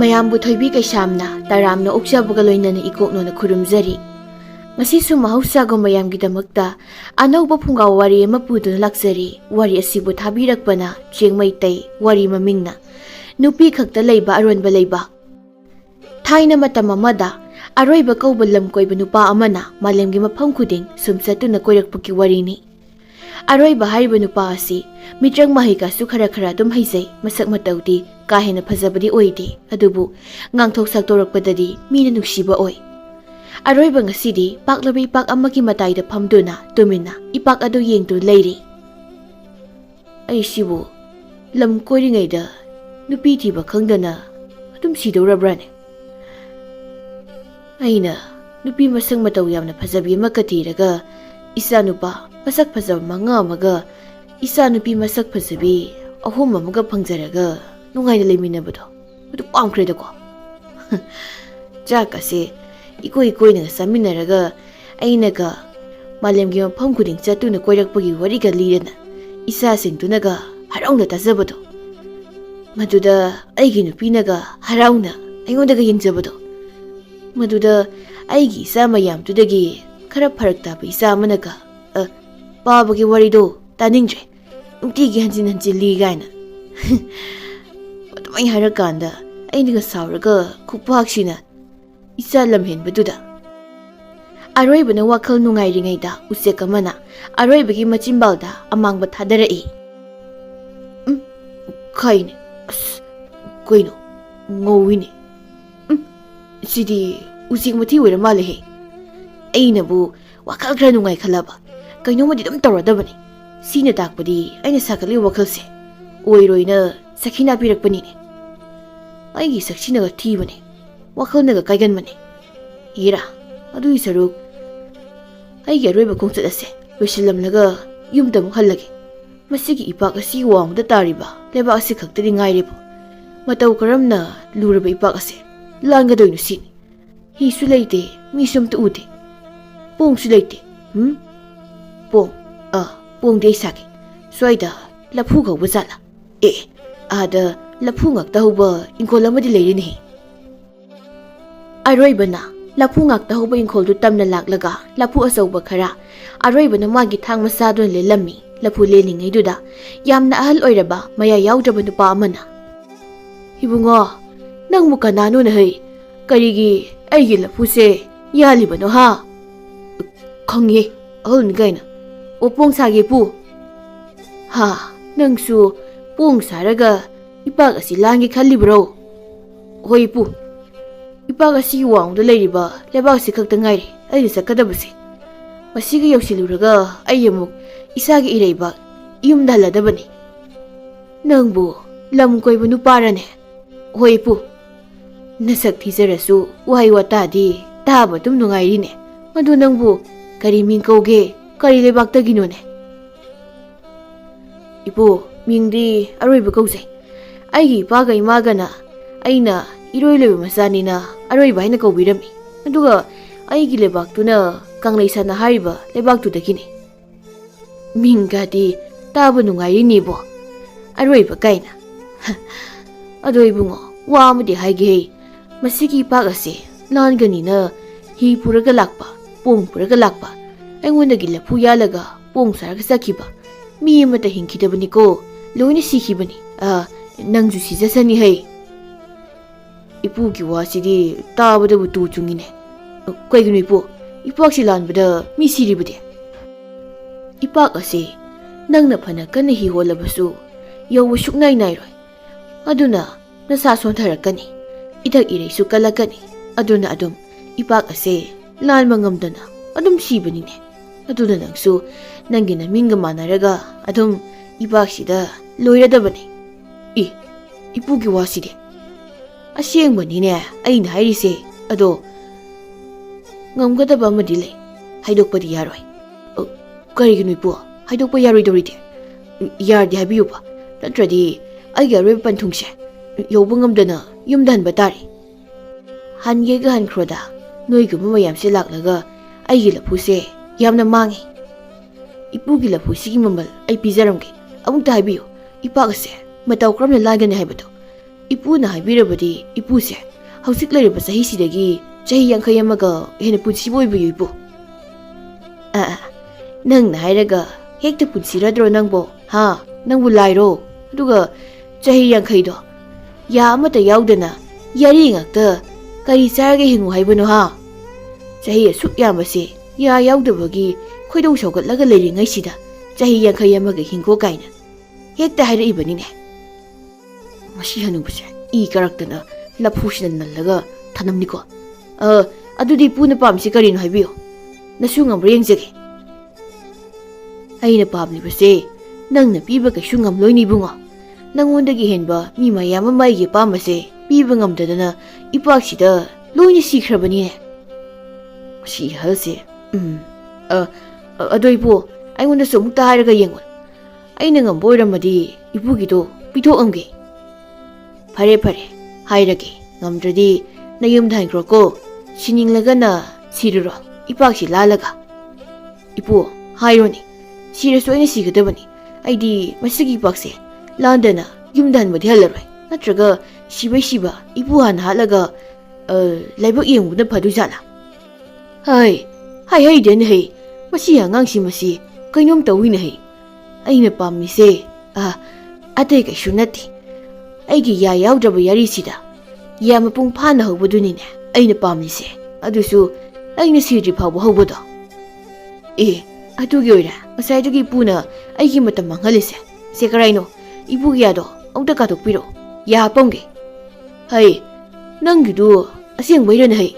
ꯃꯌꯥꯝꯕꯨ ꯊꯣꯏꯕꯤ ꯀꯩꯁꯥꯝꯅ ꯇꯔꯥꯝꯅ ꯑꯣꯛꯆꯕꯒ ꯂꯣꯏꯅꯅ ꯏꯀꯣꯛꯅꯣꯅ ꯈꯨꯔꯨꯝꯖꯔꯤ꯫ ꯉꯁꯤꯁꯨ ꯃꯍꯧꯁꯥꯒꯨꯝ ꯃꯌꯥꯝꯒꯤꯗꯃꯛꯇ ꯑꯅꯧꯕ ꯐꯨꯡꯒꯥꯎ ꯋꯥꯔꯤ ꯑꯃ ꯄꯨꯗꯨꯅ ꯂꯥꯛꯆꯔꯤ꯫ ꯋꯥꯔꯤ ꯑꯁꯤꯕꯨ ꯊꯥꯕꯤꯔꯛꯄꯅ ꯆꯦꯡ ꯃꯩꯇꯩ, ꯋꯥꯔꯤ ꯃꯃꯤꯡꯅ ꯅꯨꯄꯤ ꯈꯛꯇ ꯂꯩꯕ ꯑꯔꯣꯟꯕ ꯂꯩꯕꯥꯛ꯫ ꯊꯥꯏꯅ ꯃꯇꯝ ꯑꯃꯗ ꯑꯔꯣꯏꯕ ꯀꯧꯕ ꯂꯝ ꯀꯣꯏꯕ ꯅꯨꯄꯥ ꯑꯃꯅ ꯃꯥꯂꯦꯝꯒꯤ ꯃꯐꯝ ꯈꯨꯗꯤꯡ ꯁꯨꯝ ꯆꯠꯇꯨꯅ ꯀꯣꯏꯔꯛꯄꯒꯤ ꯋꯥꯔꯤꯅꯤ꯫ ꯑꯔꯣꯏꯕ ꯍꯥꯏꯔꯤꯕ ꯅꯨꯄꯥ ꯑꯁꯤ ꯃꯤꯇ꯭ꯔꯪ ꯃꯍꯩꯒꯁꯨ ꯈꯔ ꯑꯗꯨꯝ ꯍꯩꯖꯩ꯫ ꯃꯁꯛ ꯃꯇꯧꯗꯤ ꯀꯥ ꯍꯦꯟꯅ ꯐꯖꯕꯗꯤ ꯑꯣꯏꯗꯦ, ꯑꯗꯨꯕꯨ ꯉꯥꯡꯊꯣꯛ ꯁꯛꯇꯣꯔꯛꯄꯗꯗꯤ ꯃꯤꯅ ꯅꯨꯡꯁꯤꯕ ꯑꯣꯏ꯫ ꯑꯔꯣꯏꯕ ꯉꯁꯤꯗꯤ ꯄꯥꯛꯂꯕ ꯏꯄꯥꯛ ꯑꯃꯒꯤ ꯃꯇꯥꯏꯗ ꯐꯝꯗꯨꯅ ꯇꯨꯃꯤꯟꯅ ꯏꯄꯥꯛ ꯑꯗꯨ ꯌꯦꯡꯗꯨꯅ ꯂꯩꯔꯤ꯫ ꯑꯩꯁꯤꯕꯨ ꯂꯝ ꯀꯣꯏꯔꯤꯉꯩꯗ ꯅꯨꯄꯤ ꯊꯤꯕ ꯈꯪꯗꯅ ꯑꯗꯨꯝ ꯁꯤꯗꯧꯔꯕ꯭ꯔꯥꯅꯦ? ꯑꯩꯅ ꯅꯨꯄꯤ ꯃꯁꯛ ꯃꯇꯧ ꯌꯥꯝꯅ ꯐꯖꯕꯤ ꯑꯃꯒ ꯊꯤꯔꯒ ꯏꯆꯥ ꯅꯨꯄꯥ ꯃꯁꯛ ꯐꯖꯕ 5 ꯑꯃꯒ ꯏꯆꯥ ꯅꯨꯄꯤ ꯃꯁꯛ ꯐꯖꯕꯤ 3 ꯑꯃꯒ ꯐꯪꯖꯔꯒ ꯅꯨꯡꯉꯥꯏꯅ ꯂꯩꯃꯤꯟꯅꯕꯗꯣ ꯑꯗꯨ ꯄꯥꯝꯈ꯭ꯔꯦꯗꯀꯣ꯫ ꯆꯥꯛꯀꯁꯦ ꯏꯀꯣꯏ ꯏꯀꯣꯏꯅꯒ ꯆꯥꯃꯤꯟꯅꯔꯒ ꯑꯩꯅꯒ ꯃꯥꯂꯦꯝꯒꯤ ꯃꯐꯝ ꯈꯨꯗꯤꯡ ꯆꯠꯇꯨꯅ ꯀꯣꯏꯔꯛꯄꯒꯤ ꯋꯥꯔꯤꯒ ꯂꯤꯔꯅ ꯏꯆꯥꯁꯤꯡꯗꯨꯅꯒ ꯍꯔꯥꯎꯅ ꯇꯥꯖꯕꯗꯣ, ꯃꯗꯨꯗ ꯑꯩꯒꯤ ꯅꯨꯄꯤꯅꯒ ꯍꯔꯥꯎꯅ ꯑꯩꯉꯣꯟꯗꯒ ꯌꯦꯡꯖꯕꯗꯣ, ꯃꯗꯨꯗ ꯑꯩꯒꯤ ꯏꯆꯥ ꯃꯌꯥꯝꯗꯨꯗꯒꯤ ꯈꯔ ꯐꯔꯛ ꯇꯥꯕ ꯏꯆꯥ ꯑꯃꯅꯒ ꯄꯥꯕꯒꯤ ꯋꯥꯔꯤꯗꯣ ꯇꯥꯅꯤꯡꯗ꯭ꯔꯦ, ꯅꯨꯡꯇꯤꯒꯤ ꯍꯟꯖꯤꯟ ꯍꯟꯖꯤꯟ ꯂꯤ ꯀꯥꯏꯅ ꯑꯗꯨꯃꯥꯏꯅ ꯍꯥꯏꯔꯀꯥꯟꯗ ꯑꯩꯅꯒ ꯁꯥꯎꯔꯒ ꯈꯨꯄꯥꯛꯁꯤꯅ ꯏꯆꯥ ꯂꯝꯍꯦꯟꯕꯗꯨꯗ ꯑꯔꯣꯏꯕꯅ ꯋꯥꯈꯜ ꯅꯨꯡꯉꯥꯏꯔꯤꯉꯩꯗ ꯎꯆꯦꯛ ꯑꯃꯅ ꯑꯔꯣꯏꯕꯒꯤ ꯃꯆꯤꯟꯕꯥꯜꯗ ꯑꯃꯥꯡꯕ ꯊꯥꯗꯔꯛꯏ꯫ ꯈꯥꯏꯅꯦ, ꯑꯁ ꯀꯩꯅꯣ ꯉꯧꯋꯤꯅꯦ, ꯁꯤꯗꯤ ꯎꯆꯦꯛ ꯃꯊꯤ ꯑꯣꯏꯔ ꯃꯥꯜꯂꯦꯍꯦ꯫ ꯑꯩꯅꯕꯨ ꯋꯥꯈꯜ ꯈꯔ ꯅꯨꯡꯉꯥꯏꯈꯠꯂꯕ ꯀꯩꯅꯣꯃꯗꯤ ꯑꯗꯨꯝ ꯇꯧꯔꯗꯕꯅꯤ꯫ ꯁꯤꯅ ꯇꯥꯛꯄꯗꯤ ꯑꯩꯅ ꯁꯥꯒꯠꯂꯤꯕ ꯋꯥꯈꯜꯁꯦ ꯑꯣꯏꯔꯣꯏꯅ ꯁꯈꯤꯅꯥ ꯄꯤꯔꯛꯄꯅꯤꯅꯦ꯫ ꯑꯩꯒꯤ ꯁꯛꯁꯤꯅꯒ ꯊꯤꯕꯅꯦ, ꯋꯥꯈꯜꯅꯒ ꯀꯥꯏꯒꯟꯕꯅꯦ꯫ ꯏꯔꯥ ꯑꯗꯨꯒꯤ ꯁꯔꯨꯛ ꯑꯩꯒꯤ ꯑꯔꯣꯏꯕ ꯈꯣꯡꯆꯠ ꯑꯁꯦ ꯂꯣꯏꯁꯤꯜꯂꯝꯂꯒ ꯌꯨꯝꯗ ꯑꯃꯨꯛ ꯍꯜꯂꯒꯦ꯫ ꯃꯁꯤꯒꯤ ꯏꯄꯥꯛ ꯑꯁꯤ ꯋꯥꯡꯃꯗ ꯇꯥꯔꯤꯕ ꯂꯩꯕꯥꯛ ꯑꯁꯤ ꯈꯛꯇꯗꯤ ꯉꯥꯏꯔꯦꯕꯣ꯫ ꯃꯇꯧ ꯀꯔꯝꯅ ꯂꯨꯔꯕ ꯏꯄꯥꯛ ꯑꯁꯦ ꯂꯥꯟꯒꯗꯣꯏꯅꯣ ꯁꯤꯅꯤ꯫ ꯍꯤꯁꯨ ꯂꯩꯇꯦ, ꯃꯤꯁꯨ ꯑꯝꯇ ꯎꯗꯦ, ꯄꯣꯡꯁꯨ ꯂꯩꯇꯦ꯫ ꯄꯣꯡꯗꯤ ꯑꯩ ꯁꯥꯒꯦ꯫ ꯁ꯭ꯋꯥꯏꯗ ꯂꯐꯨ ꯍꯧꯕ ꯖꯥꯠꯂꯥ? ꯑꯥꯗ ꯂꯐꯨ ꯉꯥꯛꯇ ꯍꯧꯕ ꯏꯪꯈꯣꯜ ꯑꯃꯗꯤ ꯂꯩꯔꯤꯅꯦꯍꯦ꯫ ꯑꯔꯣꯏꯕꯅ ꯂꯐꯨ ꯉꯥꯛꯇ ꯍꯧꯕ ꯏꯪꯈꯣꯜꯗꯨ ꯇꯝꯅ ꯂꯥꯛꯂꯒ ꯂꯐꯨ ꯑꯆꯧꯕ ꯈꯔ ꯑꯔꯣꯏꯕꯅ ꯃꯥꯒꯤ ꯊꯥꯡ ꯃꯆꯥꯗꯨꯅ ꯂꯦꯜꯂꯝꯃꯤ꯫ ꯂꯐꯨ ꯂꯦꯜꯂꯤꯉꯩꯗꯨꯗ ꯌꯥꯝꯅ ꯑꯍꯜ ꯑꯣꯏꯔꯕ ꯃꯌꯥ ꯌꯥꯎꯗ꯭ꯔꯕ ꯅꯨꯄꯥ ꯑꯃꯅ, "ꯏꯕꯨꯡꯉꯣ, ꯅꯪꯕꯨ ꯀꯅꯥꯅꯣꯅ ꯍꯩ? ꯀꯔꯤꯒꯤ ꯑꯩꯒꯤ ꯂꯐꯨꯁꯦ ꯌꯥꯜꯂꯤꯕꯅꯣ ꯍꯥ?" "ꯈꯪꯉꯦ, ꯑꯍꯜꯅꯤ ꯀꯥꯏꯅ꯫ ꯑꯣ ꯄꯣꯡ ꯁꯥꯒꯦ ꯄꯨ." "ꯅꯪꯁꯨ ꯄꯣꯡ ꯁꯥꯔꯒ ꯏꯄꯥꯛ ꯑꯁꯤ ꯂꯥꯟꯒꯦ ꯈꯜꯂꯤꯕ꯭ꯔꯣ?" "ꯍꯣꯏ ꯄꯨ, ꯏꯄꯥꯛ ꯑꯁꯤꯒꯤ ꯋꯥꯡꯃꯗ ꯂꯩꯔꯤꯕ ꯂꯩꯕꯥꯛꯁꯤ ꯈꯛꯇ ꯉꯥꯏꯔꯦ ꯑꯩꯅ ꯆꯠꯀꯗꯕꯁꯦ꯫ ꯃꯁꯤꯒ ꯌꯧꯁꯤꯜꯂꯨꯔꯒ ꯑꯩ ꯑꯃꯨꯛ ꯏꯁꯥꯒꯤ ꯏꯔꯩꯕꯥꯛ ꯌꯨꯝꯗ ꯍꯜꯂꯗꯕꯅꯤ." "ꯅꯪꯕꯨ ꯂꯝ ꯀꯣꯏꯕ ꯅꯨꯄꯥꯔꯅꯦ?" "ꯍꯣꯏ ꯄꯨ." "ꯅꯁꯛ ꯊꯤꯖꯔꯁꯨ ꯋꯥꯍꯩ ꯋꯥꯇꯥꯗꯤ ꯇꯥꯕ ꯑꯗꯨꯝ ꯅꯨꯡꯉꯥꯏꯔꯤꯅꯦ꯫ ꯑꯗꯨ ꯅꯪꯕꯨ ꯀꯔꯤ ꯃꯤꯡ ꯀꯧꯒꯦ? ꯀꯔꯤ ꯂꯩꯕꯥꯛꯇꯒꯤꯅꯣꯅꯦ?" "ꯏꯄꯨ, ꯃꯤꯡꯗꯤ ꯑꯔꯣꯏꯕ ꯀꯧꯖꯩ꯫ ꯑꯩꯒꯤ ꯏꯄꯥꯒ ꯏꯃꯥꯒꯅ ꯑꯩꯅ ꯏꯔꯣꯏ ꯂꯣꯏꯕ ꯃꯆꯥꯅꯤꯅ ꯑꯔꯣꯏꯕ ꯍꯥꯏꯅ ꯀꯧꯕꯤꯔꯝꯃꯤ꯫ ꯑꯗꯨꯒ ꯑꯩꯒꯤ ꯂꯩꯕꯥꯛꯇꯨꯅ ꯀꯪꯂꯩꯁꯥꯅ ꯍꯥꯏꯔꯤꯕ ꯂꯩꯕꯥꯛꯇꯨꯗꯒꯤꯅꯤ." "ꯃꯤꯡꯒꯗꯤ ꯇꯥꯕ ꯅꯨꯡꯉꯥꯏꯔꯤꯅꯦꯕꯣ, ꯑꯔꯣꯏꯕ ꯀꯥꯏꯅ." "ꯑꯗꯣ ꯏꯕꯨꯡꯉꯣ, ꯋꯥ ꯑꯃꯗꯤ ꯍꯥꯏꯒꯦ꯫ ꯃꯁꯤꯒꯤ ꯏꯄꯥꯛ ꯑꯁꯦ ꯂꯥꯟꯒꯅꯤꯅ ꯍꯤ ꯄꯨꯔꯒ ꯂꯥꯛꯄ, ꯄꯣꯡ ꯄꯨꯔꯒ ꯂꯥꯛꯄ, ꯑꯩꯉꯣꯟꯗꯒꯤ ꯂꯐꯨ ꯌꯥꯜꯂꯒ ꯄꯣꯡ ꯁꯥꯔꯒ ꯆꯠꯈꯤꯕ ꯃꯤ ꯑꯃꯠꯇ ꯍꯤꯡꯈꯤꯗꯕꯅꯤꯀꯣ, ꯂꯣꯏꯅ ꯁꯤꯈꯤꯕꯅꯤ꯫ ꯅꯪꯁꯨ ꯁꯤꯖꯁꯅꯤ ꯍꯩ." "ꯏꯄꯨꯒꯤ ꯋꯥꯁꯤꯗꯤ ꯇꯥꯕꯗꯕꯨ ꯇꯨ ꯆꯨꯡꯉꯤꯅꯦ꯫ ꯀꯩꯒꯤꯅꯣ ꯏꯄꯨ, ꯏꯄꯥꯛꯁꯤ ꯂꯥꯟꯕꯗ ꯃꯤ ꯁꯤꯔꯤꯕꯗꯤ?" "ꯏꯄꯥꯛ ꯑꯁꯤ ꯅꯪꯅ ꯐꯅ ꯀꯟꯅ ꯍꯤ ꯍꯣꯜꯂꯕꯁꯨ ꯌꯧꯕ ꯁꯨꯛꯅꯥꯏ ꯅꯥꯏꯔꯣꯏ꯫ ꯑꯗꯨꯅ ꯅꯁꯥ ꯁꯣꯟꯊꯔꯛꯀꯅꯤ, ꯏꯊꯛ ꯏꯔꯩꯁꯨ ꯀꯜꯂꯛꯀꯅꯤ꯫ ꯑꯗꯨꯅ ꯑꯗꯨꯝ ꯏꯄꯥꯛ ꯑꯁꯦ ꯂꯥꯟꯕ ꯉꯝꯗꯅ ꯑꯗꯨم ꯁꯤꯕꯅꯤꯅꯦ꯫ ꯑꯗꯨꯅ ꯅꯪꯁꯨ ꯅꯪꯒꯤ ꯅꯃꯤꯡꯒ ꯃꯥꯟꯅꯔꯒ ꯑꯗꯨꯝ ꯏꯄꯥꯛꯁꯤꯗ ꯂꯣꯏꯔꯗꯕꯅꯤ." "ꯏꯄꯨꯒꯤ ꯋꯥꯁꯤꯗꯤ?" "ꯑꯁꯦꯡꯕꯅꯤꯅꯦ ꯑꯩꯅ ꯍꯥꯏꯔꯤꯁꯦ꯫ ꯑꯗꯣ ꯉꯝꯒꯗꯕ ꯑꯃꯗꯤ ꯂꯩ, ꯍꯥꯏꯗꯣꯛꯄꯗꯤ ꯌꯥꯔꯣꯏ." "ꯀꯔꯤꯒꯤꯅꯣ ꯏꯄꯨ, ꯍꯥꯏꯗꯣꯛꯄ ꯌꯥꯔꯣꯏꯗꯧꯔꯤꯗꯤ?" "ꯌꯥꯔꯗꯤ ꯍꯥꯏꯕꯤꯌꯨꯕ, ꯅꯠꯇ꯭ꯔꯗꯤ ꯑꯩꯒꯤ ꯑꯔꯣꯏꯕ ꯄꯟꯊꯨꯡꯁꯦ ꯌꯧꯕ ꯉꯝꯗꯅ ꯌꯨꯝꯗ ꯍꯟꯕ ꯇꯥꯔꯦ." "ꯍꯟꯒꯦꯒ ꯍꯟꯈ꯭ꯔꯣꯗ, ꯅꯣꯏꯒꯨꯝꯕ ꯃꯌꯥꯝꯁꯦ ꯂꯥꯛꯂꯒ ꯑꯩꯒꯤ ꯂꯐꯨꯁꯦ ꯌꯥꯝꯅ ꯃꯥꯡꯉꯤ꯫ ꯏꯄꯨꯒꯤ ꯂꯐꯨꯁꯤꯒꯤ ꯃꯃꯜ ꯑꯩ ꯄꯤꯖꯔꯝꯒꯦ꯫ ꯑꯃꯨꯛꯇ ꯍꯥꯏꯕꯤꯌꯨ, ꯏꯄꯥꯛ ꯑꯁꯦ ꯃꯇꯧ ꯀꯔꯝꯅ ꯂꯥꯟꯒꯅꯤ ꯍꯥꯏꯕꯗꯣ ipuna haibirabadi ipuse hausik lairiba sahi sidagi chahi yankhai amaga hena punsi boibu ipu nang na hairaga hekta punsiradro nangbo ha nangbu lairo aduga chahi yankhai do ya amata yaudana yari ngakta kari sarga hingu haibano ha chahi asuk yamase ya yaudabagi khoidong saugatlaga leiringai sida chahi yankhai amaga hingo kaina hekta haira ibanine mashi hanubuse I karaktana laphusina nallaga thanamniko adudi puna pamsi karino haibiyo nasu ngamra yengjage aina pamlibase nangna piba ka shungam loini bungo nangondagi henba mi mayam maige pamase piba ngamdadana ipaksida loini sikhrabani si halse adoipo aingonda somukta haraga yengon aina ngamboiramadi ipugido pithokamge Pare pare, hairage, ngamdradi, nayum dhainkroko, sininglagana, siruro, ipakshi lalaga. Ipo, haironi, siraso ina sigadabani, aidi masigi pakse, landana, yumdan madi halaroi, natraga, shiba, ipo han halaga, laibak yenguna paduzala. Hai den hai, masi hangangsi masi, kainom tawina hai. Aina pammise, atay ka shunati. Aigi ya yaudaba yarisida ya mapung phana hobadunine aina pamlise adusu aina siri phawba hobado atugi oira asaidugi puna aigi matam manghalise se karaino ibugi yado amta kathokpiro ya pamge hai nangidu aseng bairana hai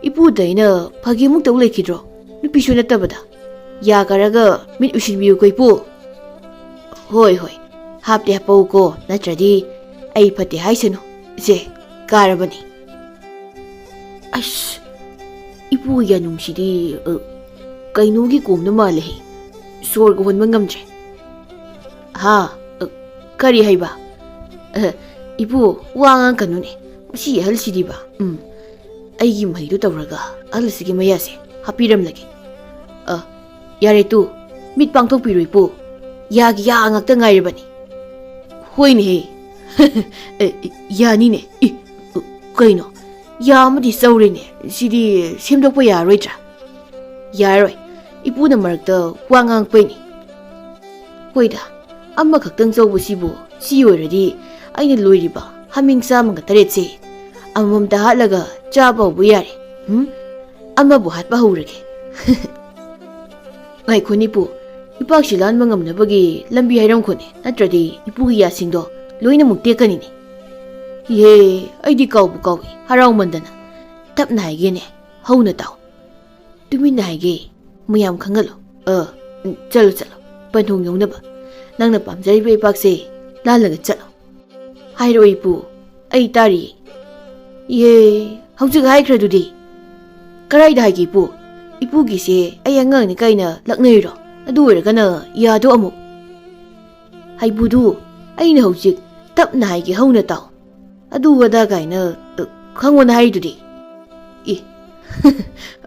ipu daina phagi muk taw lekidro nupisu natabada ya karaga mit usilbiu koipu hoi hapte hapau ko natradi ai phate haisanu je karabani ash ipu ya nungsidi kainogi komna male sorg honma ngamje ha kari haiba ipu wanga kanune si halsidi ba aigi maidu tawraga alsigi mayase hapiram lagi yare tu mit pangthok piroi pu yagi ya ngakta ngairibani Hoine yanine kaino yamadi saurine sidi semdokpa yaroitra yaroi ipuna marakta wangang paini hoida amma khaktang chawbasibu si oiradi aina loiriba haming samanga taretse amamda hatlaga chaba bu yare amma bu hatpa hurage ngai khonipu Ipakshi lanba ngamnabagi lambi hairam khone natradi ipugi yasingdo loina mukte kanini ye aidi kawbu kawi harau mandana tapna haigene hauna taw tumin haige muyam khangalo chalo panthong yongnaba nangna pamjariba ipakse lalaga chalo hairo ipu ai tari ye haujig haikradudi karaida haigi ipugi se ayangang ni kaina laknairo adu oiragana yado amu haibudu aina hojik tapna haige hauna taw adu wada gaina khangona haidudi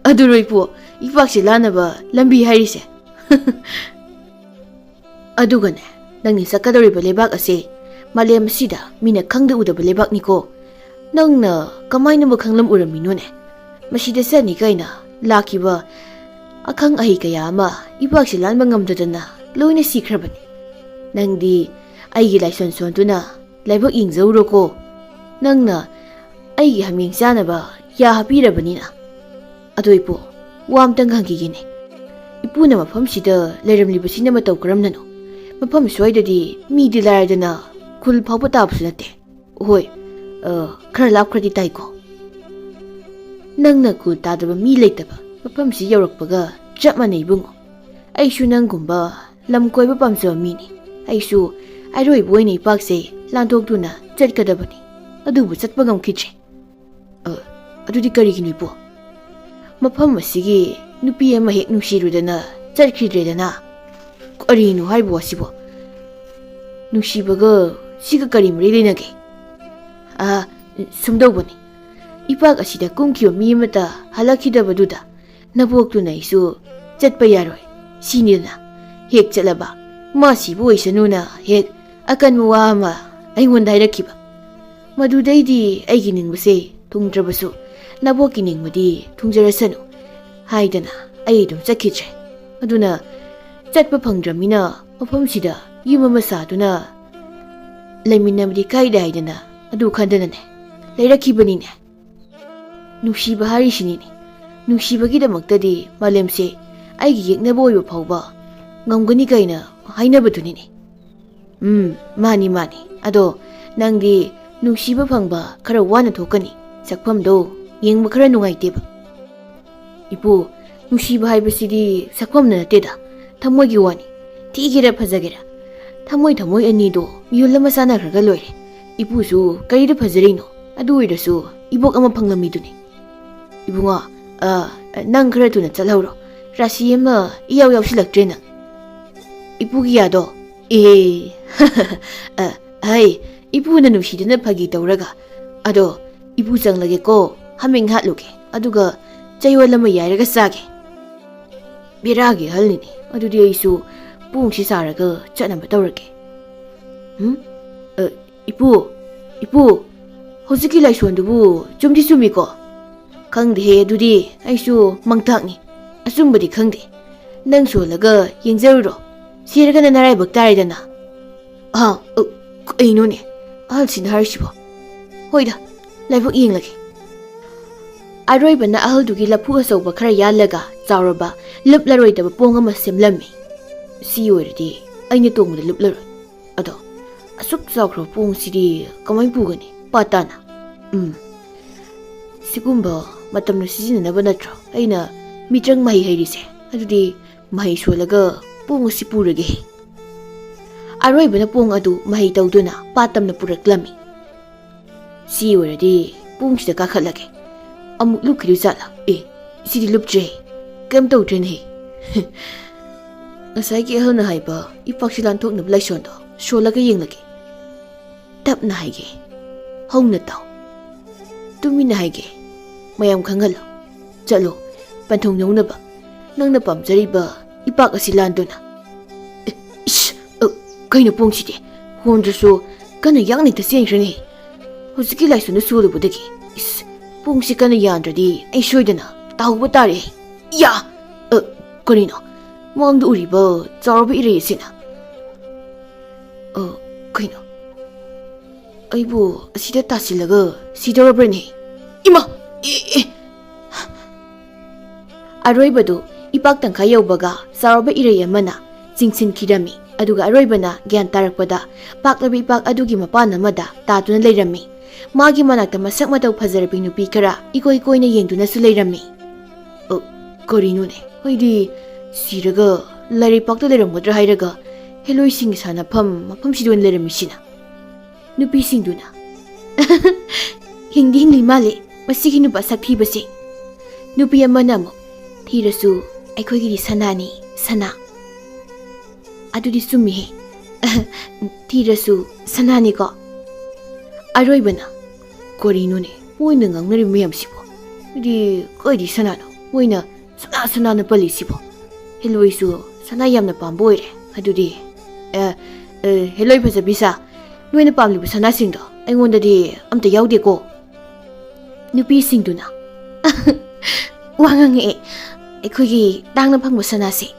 adu roipo ipakse lanaba lambi hairise adugane nangni sakadoriba lebak ase malem sida mina khangda udaba lebak niko nangna kamaina ba khanglam uraminone masida sani kaina lakiba akhang ahi kaya ama ibak silan mangamdadana loina sikhrabani nangdi aigi laison sontuna laibak ingzauro ko nangna aigi haming sanaba ya hapirabanina adoipo wamtang hangigine ipuna mafam sida leiramlibasina mataw karamnano mafam soidadi mi dilaradana khul phawpa tapsunate hoi khara lapkhradi taiko nangna ku tadaba mi leitaba mafamsi yaurakpaga chap manai bungo aishu nanggumba lamkoiba pamjaba mini aishu airoi boini pakse lanthokduna chatkadabani adubu chatpa ngamkhidre adudi karigini po mafam asigi nupi ama hek nungsirudana chatkridredana karinu haibo asibo nungsibaga siga kari mari lenage sumdawbani ipak asida kumkhiba mi amata halakhidabaduna naboktuna isu chatpa yaroi sinidana hek chalaba masibu oisanuna hek akan wa ama aingonda hairakiba ꯃꯗꯨꯗꯩꯗꯤ ꯑꯩꯒꯤ ꯅꯤꯡꯕꯁꯦ ꯊꯨꯡꯗ꯭ꯔꯕꯁꯨ ꯅꯕꯣꯛꯀꯤ ꯅꯤꯡꯕꯗꯤ ꯊꯨꯡꯖꯔꯁꯅꯨ ꯍꯥꯏꯗꯅ ꯑꯩ ꯑꯗꯨꯝ ꯆꯠꯈꯤꯗ꯭ꯔꯦ꯫ ꯑꯗꯨꯅ ꯆꯠꯄ ꯐꯪꯗ꯭ꯔꯕꯅꯤꯅ ꯃꯐꯝꯁꯤꯗ ꯌꯨꯝ ꯑꯃ ꯁꯥꯗꯨꯅ ꯂꯩꯃꯤꯟꯅꯕꯗꯤ ꯀꯥꯏꯗ ꯍꯥꯏꯗꯅ ꯑꯗꯨ ꯈꯟꯗꯅꯅꯦ ꯂꯩꯔꯛꯈꯤꯕꯅꯤꯅꯦ꯫ ꯅꯨꯡꯁꯤꯕ ꯍꯥꯏꯔꯤꯁꯤꯅꯤꯅꯦ꯫ ꯅꯨꯡꯁꯤꯕꯒꯤꯗꯃꯛꯇꯗꯤ ꯃꯥꯂꯦꯝꯁꯦ ꯑꯩꯒꯤ ꯌꯦꯛꯅꯕ ꯑꯣꯏꯕ ꯐꯥꯎꯕ ꯉꯝꯒꯅꯤ ꯀꯥꯏꯅ ꯍꯥꯏꯅꯕꯗꯨꯅꯤꯅꯦ꯫ ꯃꯥꯅꯤ ꯃꯥꯅꯤ꯫ ꯑꯗꯣ ꯅꯪꯗꯤ ꯅꯨꯡꯁꯤꯕ ꯐꯪꯕ ꯈꯔ ꯋꯥꯅ ꯊꯣꯛꯀꯅꯤ꯫ ꯁꯛꯐꯝꯗꯣ ꯌꯦꯡꯕ ꯈꯔ ꯅꯨꯡꯉꯥꯏꯇꯦꯕ꯫ ꯏꯄꯨ, ꯅꯨꯡꯁꯤꯕ ꯍꯥꯏꯕꯁꯤꯗꯤ ꯁꯛꯐꯝꯅ ꯅꯠꯇꯦꯗ, ꯊꯃꯣꯏꯒꯤ ꯋꯥꯅꯤ꯫ ꯊꯤꯒꯦꯔꯥ ꯐꯖꯒꯦꯔꯥ ꯊꯃꯣꯏ ꯑꯅꯤꯗꯣ ꯃꯤꯍꯨꯜ ꯑꯃ ꯆꯥꯟꯅꯈ꯭ꯔꯒ ꯂꯣꯏꯔꯦ꯫ ꯏꯄꯨꯁꯨ ꯀꯔꯤꯗ ꯐꯖꯔꯤꯅꯣ? ꯑꯗꯨ ꯑꯣꯏꯔꯁꯨ ꯏꯕꯣꯛ ꯑꯃ ꯐꯪꯂꯝꯃꯤꯗꯨꯅꯤ꯫ ꯏꯕꯨꯡꯉꯣ, ꯅꯪ ꯈꯔ ꯊꯨꯅ ꯆꯠꯍꯧꯔꯣ꯫ ꯔꯥꯁꯤ ꯑꯃ ꯏꯌꯥꯎ ꯌꯥꯎꯁꯤꯜꯂꯛꯇ꯭ꯔꯦ ꯅꯪ꯫ ꯏꯄꯨꯒꯤ ꯌꯥꯗꯣ? ꯍꯩ, ꯏꯄꯨꯅ ꯅꯨꯡꯁꯤꯗꯅ ꯐꯥꯒꯤ ꯇꯧꯔꯒ꯫ ꯑꯗꯣ 이부 ꯆꯪꯂꯒꯦꯀꯣ. 하밍 ꯍꯥꯠꯂꯨ게. ꯑꯗꯨꯒ ꯆꯩꯋꯜ ꯑꯃ ꯌꯥꯏꯔꯒ ꯆꯥꯒꯦ. ꯕꯦꯔꯥꯒꯤ ꯑꯍꯜꯅꯤꯅꯦ. ꯑꯗꯨꯗꯤ ꯑꯩꯁꯨ ꯄꯨꯡꯁꯤ ꯁꯥꯔꯒ ꯆꯠꯅꯕ ꯇꯧꯔꯒꯦ. 이pu, ꯍꯧꯖꯤꯛꯀꯤ ꯂꯥꯏꯁꯣꯟꯗꯨꯕꯨ ꯆꯨꯝꯗꯤ ꯆꯨꯝꯃꯤꯀꯣ? ꯈꯪꯗꯦꯍꯦ, ꯑꯗꯨꯗꯤ ꯑꯩꯁꯨ ꯃꯪꯇꯥꯛꯅꯤ. ꯑꯆꯨꯝꯕꯗꯤ ꯈꯪꯗꯦ. ꯅꯪ ꯁꯣꯜꯂꯒ ꯌꯦꯡꯖꯔꯨꯔꯣ. ꯁꯤꯔꯒꯅ ꯅꯔꯥꯏꯕꯛ ꯇꯥꯔꯦꯗꯅ. ꯀꯩꯅꯣꯅꯦ ꯑꯍꯜꯁꯤꯅ ꯍꯥꯏꯔꯤꯁꯤꯕꯣ? ꯍꯣꯏꯗ, ꯂꯥꯏꯕꯛ ꯌꯦꯡꯂꯒꯦ. ꯑꯔꯣꯏꯕꯅ ꯑꯍꯜꯗꯨꯒꯤ ꯂꯐꯨ ꯑꯆꯧꯕ ꯈꯔ ꯌꯥꯜꯂꯒ ꯆꯥꯎꯔꯕ ꯂꯨꯞꯂꯔꯣꯏꯗꯕ ꯄꯣꯡ ꯑꯃ ꯁꯦꯝꯂꯝꯃꯤ. ꯁꯤ ꯑꯣꯏꯔꯗꯤ ꯑꯩꯅ ꯇꯣꯡꯕꯗ ꯂꯨꯞꯂꯔꯣꯏ. ꯑꯗꯣ ꯑꯁꯨꯛ ꯆꯥꯎꯈ꯭ꯔꯕ ꯄꯣꯡꯁꯤꯗꯤ ꯀꯃꯥꯏꯅ ꯄꯨꯒꯅꯤ? ꯄꯥꯇꯥꯅ. ꯁꯤꯒꯨꯝꯕ ꯃꯇꯝꯗ ꯁꯤꯖꯤꯟꯅꯅꯕ ꯅꯠꯇ꯭ꯔꯣ ꯑꯩꯅ ꯃꯤꯇ꯭ꯔꯪ ꯃꯍꯩ ꯍꯩꯔꯤꯁꯦ? ꯑꯗꯨꯗꯤ ꯃꯍꯩ ꯁꯣꯜꯂꯒ ꯄꯣꯡ ꯑꯁꯤ ꯄꯨꯔꯒꯦ. ꯑꯔꯣꯏꯕꯅ ꯄꯣꯡ ꯑꯗꯨ ꯃꯍꯩ ꯇꯧꯗꯨꯅ ꯄꯥꯇꯝꯅ ꯄꯨꯔꯛꯂꯝꯃꯤ. ꯁꯤ ꯑꯣꯏꯔꯗꯤ ꯄꯣꯡꯁꯤꯗ ꯀꯥꯈꯠꯂꯒꯦ. ꯑꯃꯨꯛ ꯂꯨꯞꯈꯤꯗꯨ ꯖꯥꯠꯂꯥ? ꯁꯤꯗꯤ ꯂꯨꯞꯇ꯭ꯔꯦ. ꯀꯩꯝ ꯇꯧꯗ꯭ꯔꯦꯅꯦ. ꯉꯁꯥꯏꯒꯤ ꯑꯍꯜꯅ ꯍꯥꯏꯕ ꯏꯄꯥꯛꯁꯤ ꯂꯥꯟꯊꯣꯛꯅꯕ ꯂꯥꯏꯁꯣꯟꯗꯣ ꯁꯣꯜꯂꯒ ꯌꯦꯡꯂꯒꯦ. ꯇꯞꯅ ꯍꯥꯏꯒꯦ. ꯍꯧꯅ ꯇꯥꯎ. ꯇꯨꯃꯤꯟꯅ ꯍꯥꯏꯒꯦ. ꯃꯌꯥꯝ ꯈꯪꯍꯜꯂꯣ. ꯆꯠꯂꯣ, ꯄꯟꯊꯨꯡ ꯌꯧꯅꯕ. ꯅꯪꯅ ꯄꯥꯝꯖꯔꯤꯕ ꯏꯄꯥꯛ ꯑꯁꯤ ꯂꯥꯟꯗꯨꯅ. ꯀꯩꯅꯣ ꯄꯣꯡꯁꯤꯗꯤ? ꯍꯣꯟꯗ꯭ꯔꯁꯨ ꯀꯟꯅ ꯌꯥꯡꯅ ꯍꯦꯛꯇ ꯆꯦꯟꯈ꯭ꯔꯅꯤ. ꯍꯧꯖꯤꯛꯀꯤ ꯂꯥꯏꯁꯣꯟꯗ ꯁꯣꯜꯂꯨꯕꯗꯒꯤ ꯄꯣꯡꯁꯤ ꯀꯟꯅ ꯌꯥꯟꯗ꯭ꯔꯗꯤ ꯑꯩ ꯁꯣꯏꯗꯅ ꯇꯥꯍꯧꯕ ꯇꯥꯔꯦ. ꯀꯔꯤꯅꯣ? ꯃꯥꯡꯗ ꯎꯔꯤꯕ ꯆꯥꯎꯔꯕ ꯏꯔꯩ ꯑꯁꯤꯅ? ꯀꯩꯅꯣ? ꯑꯩꯕꯨ ꯑꯁꯤꯗ ꯇꯥꯁꯤꯜꯂꯒ ꯁꯤꯗꯧꯔꯕ꯭ꯔꯅꯦ? 이마! ꯑꯔꯣꯏꯕꯗꯨ ꯏꯄꯥꯛ ꯇꯪꯈꯥꯏ ꯌꯧꯕꯒ ꯆꯥꯎꯔꯕ ꯏꯔꯩ ꯑꯃꯅ ꯆꯤꯡꯁꯤꯟꯈꯤꯔꯝꯃꯤ. ꯑꯗꯨꯒ ꯑꯔꯣꯏꯕꯅ ꯒ꯭ꯌꯥꯟ ꯇꯥꯔꯛꯄꯗ ꯄꯥꯛꯂꯕ ꯏꯄꯥꯛ ꯑꯗꯨꯒꯤ ꯃꯄꯥꯟ ꯑꯃꯗ ꯇꯥꯗꯨꯅ ꯂꯩꯔꯝꯃꯤ. ꯃꯥꯒꯤ ꯃꯅꯥꯛꯇ ꯃꯁꯛ ꯃꯇꯧ ꯐꯖꯔꯕꯤ ꯅꯨꯄꯤ ꯈꯔ ꯏꯀꯣꯏ ꯀꯣꯏꯅ ꯌꯦꯡꯗꯨꯅꯁꯨ ꯂꯩꯔꯝꯃꯤ. ꯀꯔꯤꯅꯣꯅꯦ? ꯑꯩꯗꯤ ꯁꯤꯔꯒ ꯂꯥꯏꯔꯩꯄꯥꯛꯇ ꯂꯩꯔꯝꯒꯗ꯭ꯔꯥ ꯍꯥꯏꯔꯒ ꯍꯦꯂꯣꯏꯁꯤꯡꯒꯤ ꯁꯥꯟꯅꯐꯝ ꯃꯐꯝꯁꯤꯗ ꯑꯣꯏꯅ ꯂꯩꯔꯝꯃꯤꯁꯤꯅ. ꯅꯨꯄꯤꯁꯤꯡꯗꯨꯅ ꯍꯤꯡꯗꯤ ꯍꯤꯡꯂꯤ ꯃꯥꯜꯂꯦ ꯃꯁꯤꯒꯤ ꯅꯨꯄꯥ ꯁꯛꯊꯤꯕꯁꯦ. ꯅꯨꯄꯤ ꯑꯃꯅ ꯑꯃꯨꯛ ꯊꯤꯔꯁꯨ ꯑꯩꯈꯣꯏꯒꯤꯗꯤ ꯁꯅꯥꯅꯤ, ꯁꯅꯥ. ꯑꯗꯨꯗꯤ ꯆꯨꯝꯃꯤꯍꯦ. ꯊꯤꯔꯁꯨ ꯁꯅꯥꯅꯤꯀꯣ. ꯑꯔꯣꯏꯕꯅ ꯀꯔꯤꯅꯣꯅꯦ ꯃꯣꯏꯅ ꯉꯥꯡꯅꯔꯤꯕ ꯃꯌꯥꯝꯁꯤꯕꯣ? ꯑꯗꯨꯗꯤ ꯀꯩꯗꯤ ꯁꯅꯥꯅꯣ ꯃꯣꯏꯅ ꯁꯅꯥꯅ ꯄꯜꯂꯤꯁꯤꯕꯣ? ꯍꯦꯂꯣꯏꯁꯨ ꯁꯅꯥ ꯌꯥꯝꯅ ꯄꯥꯝꯕ ꯑꯣꯏꯔꯦ. ꯑꯗꯨꯗꯤ ꯍꯦꯂꯣꯏ ꯐꯖꯕꯤꯁꯥ, ꯅꯣꯏꯅ ꯄꯥꯝꯂꯤꯕ ꯁꯅꯥꯁꯤꯡꯗꯣ ꯑꯩꯉꯣꯟꯗꯗꯤ ꯑꯝꯇ ꯌꯥꯎꯗꯦꯀꯣ. ꯅꯨꯄꯤꯁꯤꯡꯗꯨꯅ ꯋꯥ ꯉꯥꯡꯉꯛꯑꯦ. ꯑꯩꯈꯣꯏꯒꯤ ꯇꯥꯡꯅ ꯐꯪꯕ ꯁꯅꯥꯁꯦ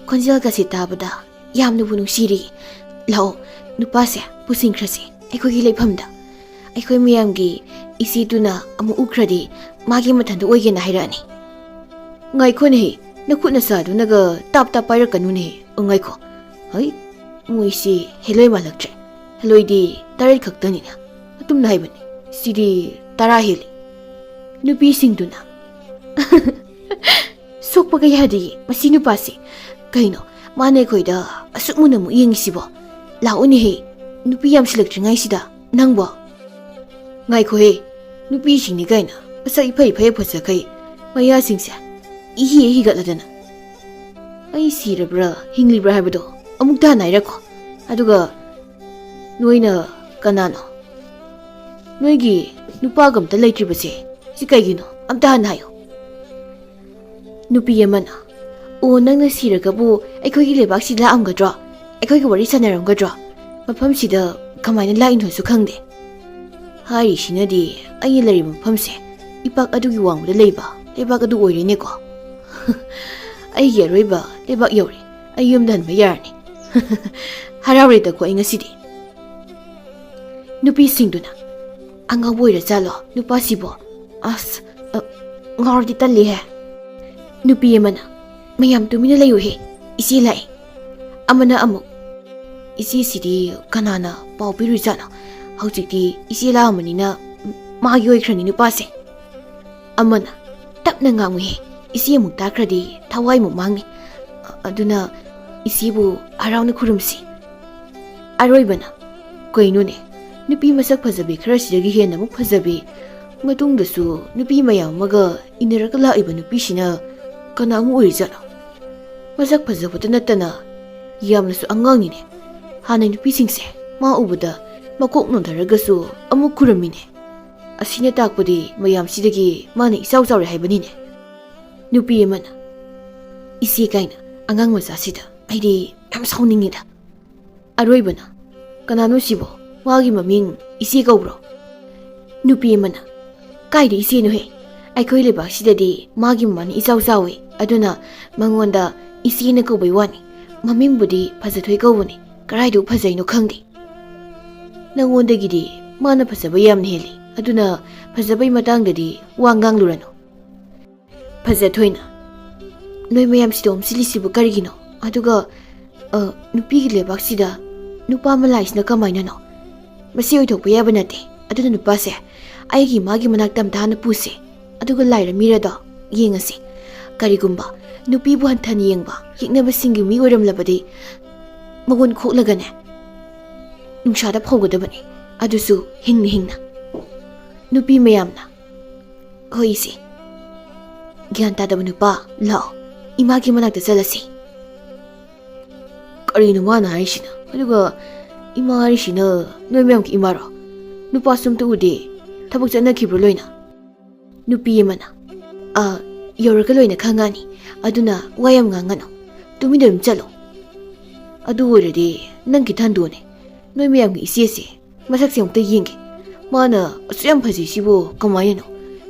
ꯈꯣꯟꯖꯦꯜꯒꯁꯦ ꯇꯥꯕꯗ ꯌꯥꯝꯅꯕꯨ ꯅꯨꯡꯁꯤꯔꯤ. ꯂꯥꯛꯑꯣ, ꯅꯨꯄꯥꯁꯦ ꯄꯨꯁꯤꯟꯈ꯭ꯔꯁꯤ ꯑꯩꯈꯣꯏꯒꯤ ꯂꯩꯐꯝꯗ. ꯑꯩꯈꯣꯏ ꯃꯌꯥꯝꯒꯤ ꯏꯆꯦꯗꯨꯅ ꯑꯃꯨꯛ ꯎꯈ꯭ꯔꯗꯤ ꯃꯥꯒꯤ ꯃꯊꯟꯇ ꯑꯣꯏꯒꯦꯅ ꯍꯥꯏꯔꯛꯑꯅꯤ. ꯉꯥꯏꯈꯣꯅꯦꯍꯦ, ꯅꯈꯨꯠꯅ ꯁꯥꯗꯨꯅꯒ ꯇꯥꯞ ꯄꯥꯏꯔꯛꯀꯅꯨꯅꯦ. ꯉꯥꯏꯈꯣ. ꯍꯩ, ꯃꯣꯏꯁꯤ ꯍꯦꯂꯣꯏ ꯃꯥꯜꯂꯛꯇ꯭ꯔꯦ. ꯍꯦꯂꯣꯏꯗꯤ 8 ꯈꯛꯇꯅꯤꯅ. ꯑꯗꯨꯝꯅ ꯍꯥꯏꯕꯅꯤ. ꯁꯤꯗꯤ 10 ꯍꯦꯜꯂꯤ. ꯅꯨꯄꯤꯁꯤꯡꯗꯨꯅ ꯁꯣꯛꯄꯒ ꯌꯥꯗꯦ ꯃꯁꯤ ꯅꯨꯄꯥꯁꯤ. ꯀꯩꯅꯣ ꯃꯥꯅ ꯑꯩꯈꯣꯏꯗ ꯑꯁꯨꯛ ꯃꯨꯟꯅ ꯑꯃꯨꯛ ꯌꯦꯡꯉꯤꯁꯤꯕꯣ? ꯂꯥꯛꯑꯣꯅꯦꯍꯦ, ꯅꯨꯄꯤ ꯌꯥꯝꯁꯤꯜꯂꯛꯇ꯭ꯔꯤꯉꯩꯁꯤꯗ ꯅꯪꯕꯣ. ꯉꯥꯏꯈꯣꯍꯦ, ꯅꯨꯄꯤꯁꯤꯡꯅꯤ ꯀꯥꯏꯅ ꯃꯁꯛ ꯏꯐ ꯐꯖꯈꯩ ꯃꯌꯥꯁꯤꯡꯁꯦ ꯍꯤꯒꯠꯂꯗꯅ. ꯑꯩ ꯁꯤꯔꯕ꯭ꯔꯥ ꯍꯤꯡꯂꯤꯕ꯭ꯔꯥ ꯍꯥꯏꯕꯗꯣ ꯑꯃꯨꯛꯇ ꯍꯟꯅ ꯍꯥꯏꯔꯛꯈꯣ. ꯑꯗꯨꯒ ꯅꯣꯏꯅ ꯀꯅꯥꯅꯣ? ꯅꯣꯏꯒꯤ ꯅꯨꯄꯥꯒ ꯑꯝꯇ ꯂꯩꯇ꯭ꯔꯤꯕꯁꯦ ꯁꯤ ꯀꯩꯒꯤꯅꯣ? ꯑꯝꯇ ꯍꯟꯅ ꯍꯥꯏꯌꯣ. ꯅꯨꯄꯤ ꯑꯃꯅ ꯅꯪꯅ ꯁꯤꯔꯒꯕꯨ ꯑꯩꯈꯣꯏꯒꯤ ꯂꯩꯕꯥꯛꯁꯤꯗ ꯂꯥꯛꯑꯝꯒꯗ꯭ꯔꯣ? ꯑꯩꯈꯣꯏꯒ ꯋꯥꯔꯤ ꯁꯥꯟꯅꯔꯝꯒꯗ꯭ꯔꯣ? ꯃꯐꯝꯁꯤꯗ ꯀꯃꯥꯏꯅ ꯂꯥꯛꯏꯅꯣꯁꯨ ꯈꯪꯗꯦ. ꯍꯥꯏꯔꯤꯁꯤꯅꯗꯤ ꯑꯩꯅ ꯂꯩꯔꯤꯕ ꯃꯐꯝꯁꯦ ꯏꯄꯥꯛ ꯑꯗꯨꯒꯤ ꯋꯥꯡꯃꯗ ꯂꯩꯕ ꯂꯩꯕꯥꯛ ꯑꯗꯨ ꯑꯣꯏꯔꯦꯅꯦꯀꯣ ꯑꯩꯒꯤ ꯑꯔꯣꯏꯕ ꯂꯩꯕꯥꯛ ꯌꯧꯔꯦ ꯑꯩ ꯌꯨꯝꯗ ꯍꯟꯕ ꯌꯥꯔꯅꯤ ꯍꯔꯥꯎꯔꯦꯗꯀꯣ ꯑꯩ ꯉꯁꯤꯗꯤ ꯅꯨꯄꯤꯁꯤꯡꯗꯨꯅ ꯑꯉꯥꯎꯕ ꯑꯣꯏꯔꯖꯥꯠꯂꯣ ꯅꯨꯄꯥꯁꯤꯕꯣ ꯑꯁ ꯉꯥꯎꯔꯗꯤ ꯇꯜꯂꯤꯍꯦ ꯅꯨꯄꯤ ꯑꯃꯅ ꯃꯌꯥꯝ ꯇꯨꯃꯤꯟꯅ ꯂꯩꯌꯨꯍꯦ ꯏꯆꯦ ꯂꯥꯛꯑꯦ ꯑꯃꯅ ꯑꯃꯨꯛ ꯏꯆꯦꯁꯤꯗꯤ ꯀꯅꯥꯅ ꯄꯥꯎ ꯄꯤꯔꯨꯏꯖꯥꯠꯅꯣ ꯍꯧꯖꯤꯛꯇꯤ ꯏꯆꯦ ꯂꯥꯛꯑꯝꯕꯅꯤꯅ ꯃꯥꯒꯤ ꯑꯣꯏꯈ꯭ꯔꯅꯤ ꯅꯨꯄꯥꯁꯦ ꯑꯃꯅ ꯇꯞꯅ ꯉꯥꯡꯉꯨꯍꯦ ꯏꯆꯦ ꯑꯃꯨꯛ ꯇꯥꯈ꯭ꯔꯗꯤ ꯊꯋꯥꯏꯃꯨꯛ ꯃꯥꯡꯅꯤ ꯑꯗꯨꯅ ꯏꯆꯦꯕꯨ ꯍꯔꯥꯎꯅ ꯈꯨꯔꯨꯝꯁꯤ ꯑꯔꯣꯏꯕꯅ ꯀꯩꯅꯣꯅꯦ ꯅꯨꯄꯤ ꯃꯁꯛ ꯐꯖꯕꯤ ꯈꯔꯁꯤꯗꯒꯤ ꯍꯦꯟꯅ ꯑꯃꯨꯛ ꯐꯖꯕꯤ ꯃꯇꯨꯡꯗꯁꯨ ꯅꯨꯄꯤ ꯃꯌꯥꯝ ꯑꯃꯒ ꯏꯟꯅꯔꯒ ꯂꯥꯛꯏꯕ ꯅꯨꯄꯤꯁꯤꯅ ꯀꯅꯥ ꯑꯃꯨꯛ ꯑꯣꯏꯔꯤꯖꯥꯠꯅꯣ ꯃꯁꯛ ꯐꯖꯕꯇ ꯅꯠꯇꯅ ꯌꯥꯝꯅꯁꯨ ꯑꯉꯥꯡꯅꯤꯅꯦ ꯍꯥꯟꯅ ꯅꯨꯄꯤꯁꯤꯡꯁꯦ ꯃꯥ ꯎꯕꯗ ꯃꯀꯣꯛ ꯅꯣꯟꯊꯔꯒꯁꯨ ꯑꯃꯨꯛ ꯈꯨꯔꯝꯃꯤꯅꯦ ꯑꯁꯤꯅ ꯇꯥꯛꯄꯗꯤ ꯃꯌꯥꯝꯁꯤꯗꯒꯤ ꯃꯥꯅ ꯏꯆꯥꯎ ꯆꯥꯎꯔꯦ ꯍꯥꯏꯕꯅꯤꯅꯦ ꯅꯨꯄꯤ ꯑꯃꯅ ꯏꯆꯦ ꯀꯥꯏꯅ ꯑꯉꯥꯡ ꯃꯆꯥꯁꯤꯗ ꯑꯩꯗꯤ ꯌꯥꯝ ꯁꯥꯎꯅꯤꯡꯉꯤꯗ ꯑꯔꯣꯏꯕꯅ ꯀꯅꯥꯅꯣ ꯁꯤꯕꯣ ꯃꯥꯒꯤ ꯃꯃꯤꯡ ꯏꯆꯦ ꯀꯧꯕ꯭ꯔꯣ ꯅꯨꯄꯤ ꯑꯃꯅ ꯀꯥꯏꯗ ꯏꯆꯦꯅꯣꯍꯦ ꯑꯩꯈꯣꯏ ꯂꯩꯕꯥꯛꯁꯤꯗꯗꯤ ꯃꯥꯒꯤ ꯃꯃꯥꯅ ꯏꯆꯥꯎ ꯆꯥꯎꯏ ꯑꯗꯨꯅ ꯃꯉꯣꯟꯗ ꯏꯆꯦꯅ ꯀꯧꯕꯩ ꯋꯥꯅꯤ ꯃꯃꯤꯡꯕꯨꯗꯤ ꯐꯖꯊꯣꯏ ꯀꯧꯕꯅꯤ ꯀꯔꯥꯏꯗꯨ ꯐꯖꯩꯅꯣ ꯈꯪꯗꯦ ꯅꯪꯉꯣꯟꯗꯒꯤꯗꯤ ꯃꯥꯅ ꯐꯖꯕ ꯌꯥꯝꯅ ꯍꯦꯜꯂꯤ ꯑꯗꯨꯅ ꯐꯖꯕꯩ ꯃꯇꯥꯡꯗꯗꯤ ꯋꯥ ꯉꯥꯡꯂꯨꯔꯅꯨ ꯐꯖꯊꯣꯏꯅ ꯅꯣꯏ ꯃꯌꯥꯝ ꯁꯤꯜꯂꯤꯁꯤꯕꯨ ꯀꯔꯤꯒꯤꯅꯣ ꯑꯗꯨꯒ ꯅꯨꯄꯤꯒꯤ ꯂꯩꯕꯥꯛꯁꯤꯗ ꯅꯨꯄꯥ ꯑꯃ ꯂꯥꯛꯏꯁꯤꯅ ꯀꯃꯥꯏꯅꯅꯣ ꯃꯁꯤ ꯑꯣꯏꯊꯣꯛꯄ ꯌꯥꯕ ꯅꯠꯇꯦ ꯑꯗꯨꯅ ꯅꯨꯄꯥꯁꯦ ꯑꯩꯒꯤ ꯃꯥꯒꯤ ꯃꯅꯥꯛꯇ ꯑꯝꯇ ꯍꯥꯟꯅ ꯄꯨꯁꯦ ꯑꯗꯨꯒ ꯂꯥꯏꯔ ꯃꯤꯔꯗꯣ ꯌꯦꯡꯉꯁꯤ ꯀꯔꯤꯒꯨꯝꯕ ꯅꯨꯄꯤꯕꯨ ꯍꯟꯊꯅ ꯌꯦꯡꯕ ꯌꯦꯛꯅꯕꯁꯤꯡꯒꯤ ꯃꯤ ꯑꯣꯏꯔꯝꯂꯕꯗꯤ ꯃꯒꯨꯟ ꯈꯣꯛꯂꯒꯅꯦ ꯅꯨꯡꯁꯥꯗ ꯐꯧꯒꯗꯕꯅꯤ ꯑꯗꯨꯁꯨ ꯍꯤꯡꯅ ꯍꯤꯡꯅ ꯅꯨꯄꯤ ꯃꯌꯥꯝꯅ ꯍꯣꯏ ꯏꯆꯦ ꯒ꯭ꯌꯥꯟ ꯇꯥꯗꯕ ꯅꯨꯄꯥ ꯂꯥꯛꯑꯣ ꯏꯃꯥꯒꯤ ꯃꯅꯥꯛꯇ ꯆꯠꯂꯁꯤ ꯀꯔꯤꯅꯣ ꯃꯥꯅ ꯍꯥꯏꯔꯤꯁꯤꯅ ꯑꯗꯨꯒ ꯏꯃꯥ ꯍꯥꯏꯔꯤꯁꯤꯅ ꯅꯣꯏ ꯃꯌꯥꯝꯒꯤ ꯏꯃꯥꯔꯣ ꯅꯨꯄꯥꯁꯨ ꯑꯝꯇ ꯎꯗꯦ ꯊꯕꯛ ꯆꯠꯅꯈꯤꯕ꯭ꯔꯣ ꯂꯣꯏꯅ ꯅꯨꯄꯤ ꯑꯃꯅ ꯌꯧꯔꯒ ꯂꯣꯏꯅ ꯈꯪꯉꯅꯤ ꯑꯗꯨꯅ ꯋꯥ ꯌꯥꯝ ꯉꯥꯡꯒꯅꯨ ꯇꯨꯃꯤꯟꯅ ꯑꯗꯨꯝ ꯆꯠꯂꯣ ꯑꯗꯨ ꯑꯣꯏꯔꯗꯤ ꯅꯪꯒꯤ ꯊꯟꯗꯣꯅꯦ ꯅꯣꯏ ꯃꯌꯥꯝꯒꯤ ꯏꯆꯦꯁꯦ ꯃꯁꯛꯁꯦ ꯑꯃꯨꯛꯇ ꯌꯦꯡꯒꯦ ꯃꯥꯅ ꯑꯁꯨꯛ ꯌꯥꯝ ꯐꯖꯩꯁꯤꯕꯨ ꯀꯃꯥꯏꯅꯅꯣ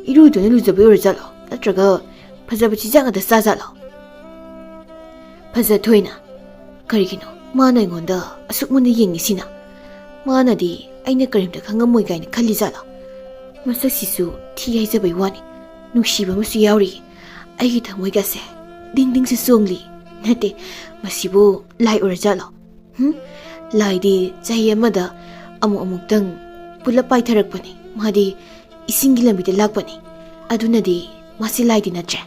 ꯏꯔꯨꯗꯨꯅ ꯂꯨꯖꯕꯩ ꯑꯣꯏꯔꯖꯥꯠꯂꯣ ꯅꯠꯇ꯭ꯔꯒ ꯐꯖꯕ ꯆꯤꯟꯖꯥꯛ ꯉꯥꯛꯇ ꯆꯥꯖꯥꯠꯂꯣ ꯐꯖꯊꯣꯏꯅ ꯀꯔꯤꯒꯤꯅꯣ ꯃꯥꯅ ꯑꯩꯉꯣꯟꯗ ꯑꯁꯨꯛ ꯃꯨꯟꯅ ꯌꯦꯡꯉꯤꯁꯤꯅ ꯃꯥꯅꯗꯤ ꯑꯩꯅ ꯀꯔꯤꯝꯇ ꯈꯪꯉꯝꯃꯣꯏ ꯀꯥꯏꯅ ꯈꯜꯂꯤꯖꯥꯠꯂꯣ ꯃꯁꯛꯁꯤꯁꯨ ꯊꯤ ꯍꯥꯏꯖꯕꯩ ꯋꯥꯅꯤ ꯅꯨꯡꯁꯤꯕ ꯑꯃꯁꯨ ꯌꯥꯎꯔꯤ ꯑꯩꯒꯤ ꯊꯃꯣꯏꯒꯁꯦ ꯗꯤꯡ ꯗꯤꯡꯁꯨ ꯆꯣꯡꯂꯤ ꯅꯠꯇꯦ ꯃꯁꯤꯕꯨ ꯂꯥꯏ ꯑꯣꯏꯔꯖꯥꯠꯂꯣ ꯂꯥꯏꯗꯤ ꯆꯍꯤ ꯑꯃꯗ ꯑꯃꯨꯛꯇꯪ ꯄꯨꯂꯞ ꯄꯥꯏꯊꯔꯛꯄꯅꯤ ꯃꯥꯗꯤ ꯏꯁꯤꯡꯒꯤ ꯂꯝꯕꯤꯗ ꯂꯥꯛꯄꯅꯤ ꯑꯗꯨꯅꯗꯤ ꯃꯥꯁꯤ ꯂꯥꯏꯗꯤ ꯅꯠꯇ꯭ꯔꯦ